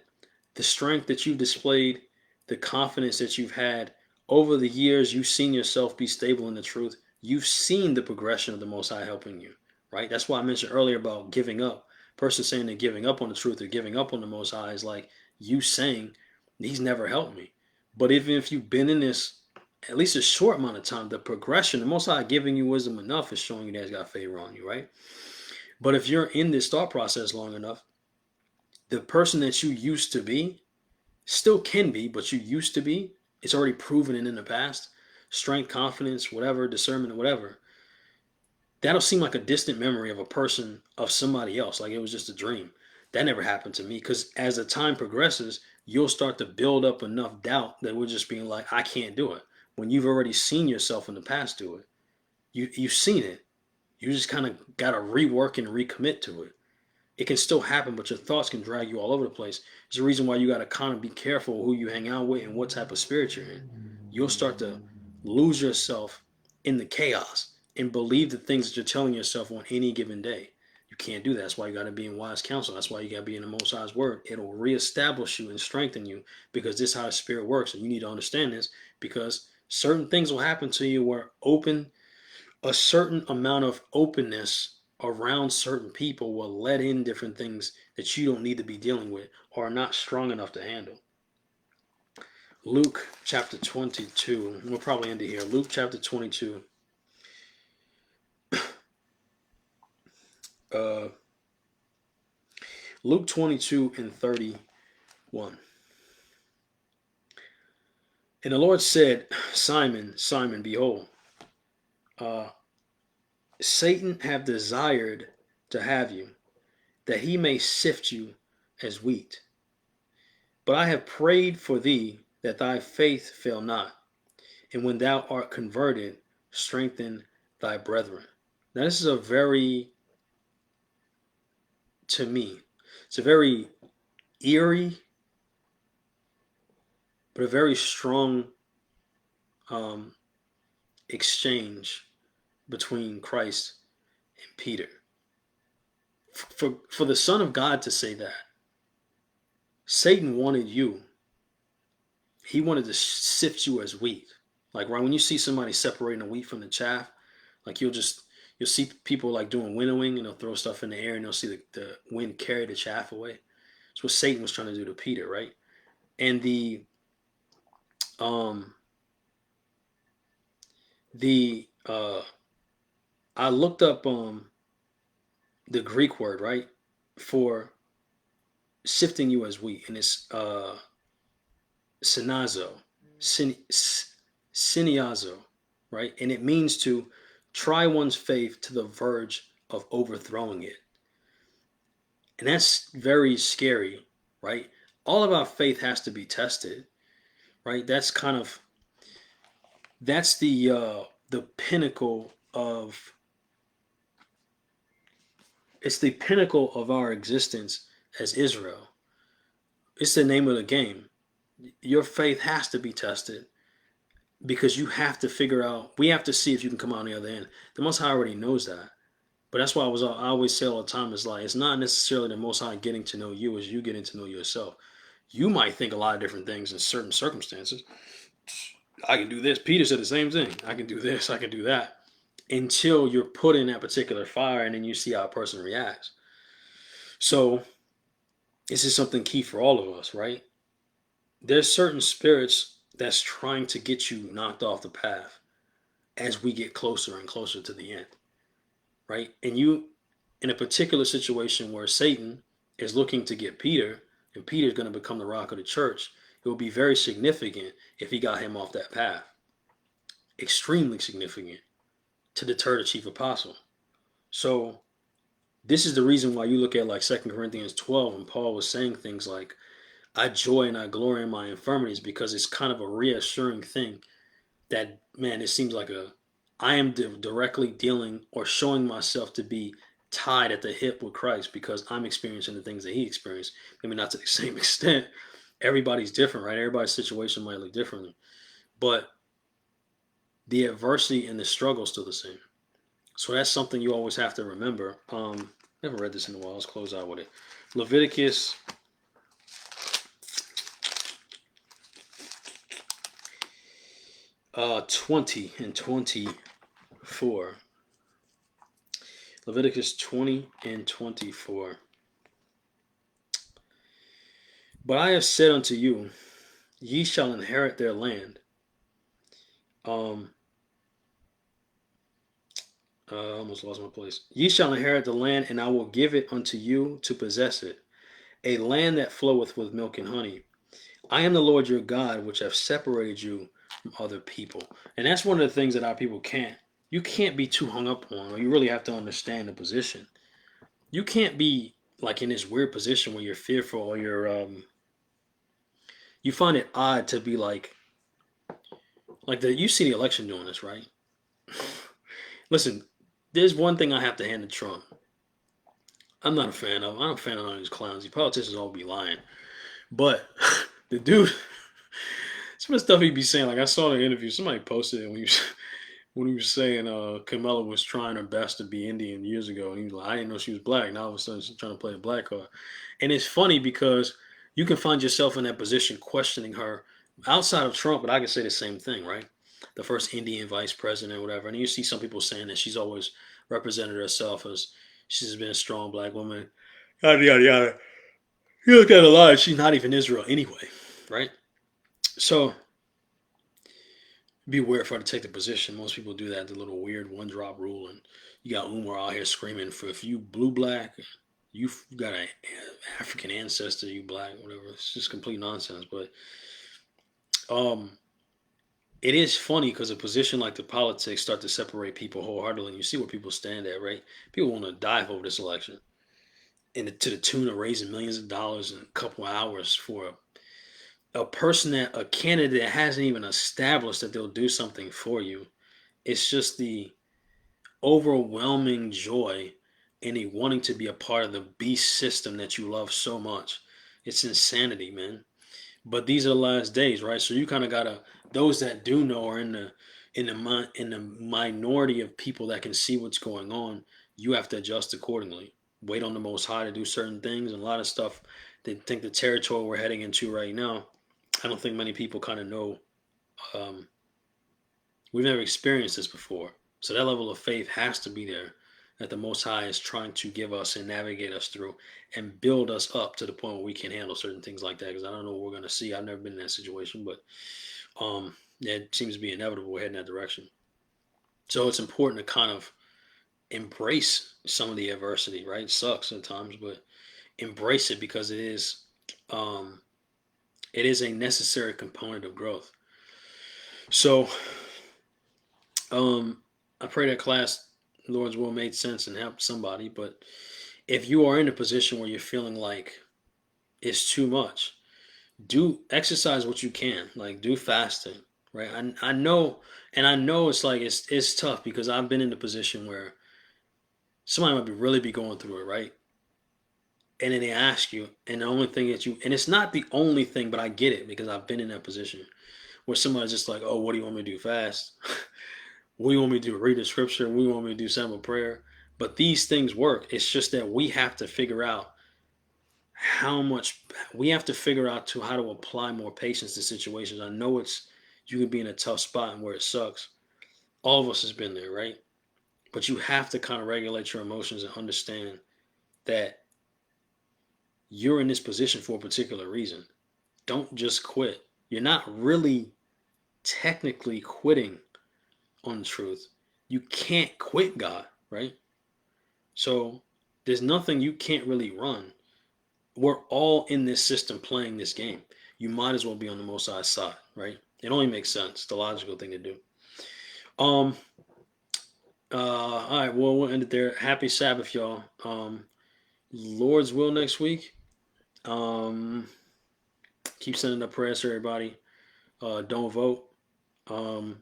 the strength that you've displayed, the confidence that you've had over the years, you've seen yourself be stable in the truth. You've seen the progression of the Most High helping you, right? That's why I mentioned earlier about giving up. Person saying they're giving up on the truth or giving up on the Most High is like you saying, He's never helped me. But even if you've been in this at least a short amount of time, the progression, the Most High giving you wisdom enough is showing you that He's got favor on you, right? But if you're in this thought process long enough, the person that you used to be still can be, but you used to be, it's already proven it in the past. Strength, confidence, whatever, discernment, whatever. That'll seem like a distant memory of a person, of somebody else, like it was just a dream. That never happened to me because as the time progresses, you'll start to build up enough doubt that we're just being like, I can't do it. When you've already seen yourself in the past do it, you've seen it. You just kind of got to rework and recommit to it. It can still happen, but your thoughts can drag you all over the place. It's the reason why you got to kind of be careful who you hang out with and what type of spirit you're in. You'll start to lose yourself in the chaos and believe the things that you're telling yourself on any given day. You can't do that. That's why you got to be in wise counsel. That's why you got to be in the Most High's word. It'll reestablish you and strengthen you because this is how the spirit works. And you need to understand this because certain things will happen to you where a certain amount of openness around certain people will let in different things that you don't need to be dealing with or are not strong enough to handle. Luke chapter 22. We'll probably end it here. Luke chapter 22. Uh, Luke 22 and 31. And the Lord said, Simon, Simon, behold, Satan have desired to have you, that he may sift you as wheat. But I have prayed for thee that thy faith fail not, and when thou art converted, strengthen thy brethren. Now, this is to me, it's a very eerie, but a very strong um, exchange between Christ and Peter. For the Son of God to say that, Satan wanted you. He wanted to sift you as wheat. Like right when you see somebody separating the wheat from the chaff, like you'll see people like doing winnowing and they'll throw stuff in the air and they'll see the wind carry the chaff away. That's what Satan was trying to do to Peter, right? And I looked up the Greek word, right, for sifting you as wheat, and it's synazo, syniazo, right? And it means to try one's faith to the verge of overthrowing it. And that's very scary, right? All of our faith has to be tested, right? That's the pinnacle of it's the pinnacle of our existence as Israel. It's the name of the game. Your faith has to be tested because you have to figure out. We have to see if you can come out on the other end. The Most High already knows that, but that's why I always say all the time is like it's not necessarily the Most High getting to know you as you getting to know yourself. You might think a lot of different things in certain circumstances. I can do this. Peter said the same thing. I can do this. I can do that. Until you're put in that particular fire and then you see how a person reacts. So this is something key for all of us, right? There's certain spirits that's trying to get you knocked off the path as we get closer and closer to the end, right? And you, in a particular situation where Satan is looking to get Peter, and Peter's going to become the rock of the church, it will be very significant if he got him off that path. Extremely significant to deter the chief apostle. So this is the reason why you look at like 2 Corinthians 12 and Paul was saying things like, I joy and I glory in my infirmities, because it's kind of a reassuring thing that, man, it seems like I am directly dealing or showing myself to be tied at the hip with Christ because I'm experiencing the things that he experienced. Maybe not to the same extent. Everybody's different, right? Everybody's situation might look differently. but the adversity and the struggle is still the same. So that's something you always have to remember. Never read this in a while. Let's close out with it. Leviticus 20 and 24. Leviticus 20 and 24. But I have said unto you, ye shall inherit their land. Um, I almost lost my place. Ye shall inherit the land, and I will give it unto you to possess it, a land that floweth with milk and honey. I am the Lord your God, which have separated you from other people. And that's one of the things that our people can't. You can't be too hung up on, or you really have to understand the position. You can't be like in this weird position where you're fearful or you find it odd to be like you see the election doing this, right? Listen, there's one thing I have to hand to Trump. I'm not a fan of none of these clowns. These politicians all be lying. But the dude, some of the stuff he'd be saying, like I saw the interview, somebody posted it when he was saying Kamala was trying her best to be Indian years ago, and he was like, I didn't know she was black. Now all of a sudden she's trying to play the black card. And it's funny because you can find yourself in that position questioning her outside of Trump, but I can say the same thing, right? The first Indian vice president, or whatever. And you see some people saying that she's always represented herself as she's been a strong black woman. Yada yada yada. You look at a lot, she's not even Israel anyway, right? So be weird for her to take the position. Most people do that, the little weird one drop rule, and you got Umar out here screaming for if you blue black, you've got an African ancestor, you black, whatever. It's just complete nonsense. But um, it is funny because a position like the politics start to separate people wholeheartedly. And you see where people stand at, right? People want to dive over this election, and to the tune of raising millions of dollars in a couple of hours for a person that a candidate that hasn't even established that they'll do something for you. It's just the overwhelming joy in a wanting to be a part of the beast system that you love so much. It's insanity, man. But these are the last days, right? So you kind of gotta those that do know are in the minority of people that can see what's going on. You have to adjust accordingly. Wait on the Most High to do certain things, and a lot of stuff. They think the territory we're heading into right now. I don't think many people kind of know. Um, we've never experienced this before, so that level of faith has to be there. That the Most High is trying to give us and navigate us through and build us up to the point where we can handle certain things like that. Because I don't know what we're going to see. I've never been in that situation, but yeah, it seems to be inevitable we're heading that direction. So it's important to kind of embrace some of the adversity, right? It sucks sometimes, but embrace it because um, it is a necessary component of growth. So I pray that class, Lord's will, made sense and helped somebody. But if you are in a position where you're feeling like it's too much, do exercise what you can. Like do fasting, right? I know, and I know it's like it's tough because I've been in a position where somebody might be really be going through it, right? And then they ask you, and the only thing that you, and it's not the only thing, but I get it because I've been in that position where somebody's just like, oh, what do you want me to do? Fast? What do you want me to do? Read the scripture? What do you want me to do? Simple prayer? But these things work. It's just that we have to figure out how much we have to figure out to how to apply more patience to situations. I know it's you can be in a tough spot and where it sucks. All of us has been there, right? But you have to kind of regulate your emotions and understand that you're in this position for a particular reason. Don't just quit. You're not really technically quitting on the truth. You can't quit God, right? So there's nothing you can't really run. We're all in this system playing this game. You might as well be on the Most High side, right? It only makes sense. The logical thing to do. Um. All right. Well, we'll end it there. Happy Sabbath, y'all. Lord's will next week. Um. Keep sending up prayers to everybody. Don't vote. Um.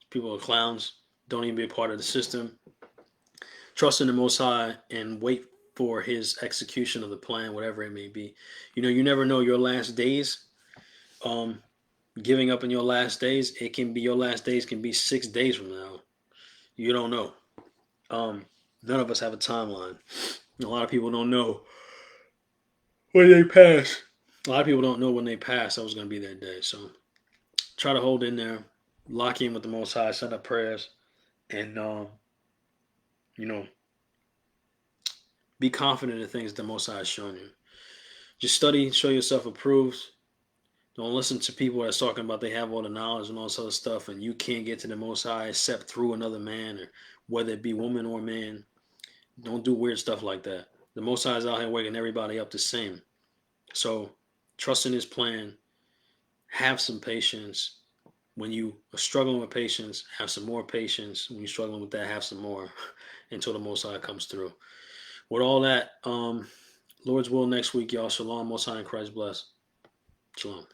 People are clowns. Don't even be a part of the system. Trust in the Most High and wait for His execution of the plan, whatever it may be. You know, you never know your last days. Um, Giving up in your last days, it can be your last days can be 6 days from now. You don't know. None of us have a timeline. A lot of people don't know when they pass. A lot of people don't know when they pass that was going to be their day. So try to hold in there, lock in with the Most High, send up prayers, and you know, be confident in the things the Most High has shown you. Just study, show yourself approved. Don't listen to people that's talking about they have all the knowledge and all this other stuff, and you can't get to the Most High except through another man, or whether it be woman or man. Don't do weird stuff like that. The Most High is out here waking everybody up the same. So trust in His plan. Have some patience. When you are struggling with patience, have some more patience. When you're struggling with that, have some more until the Most High comes through. With all that, Lord's will next week, y'all. Shalom, Most High in Christ bless. Shalom.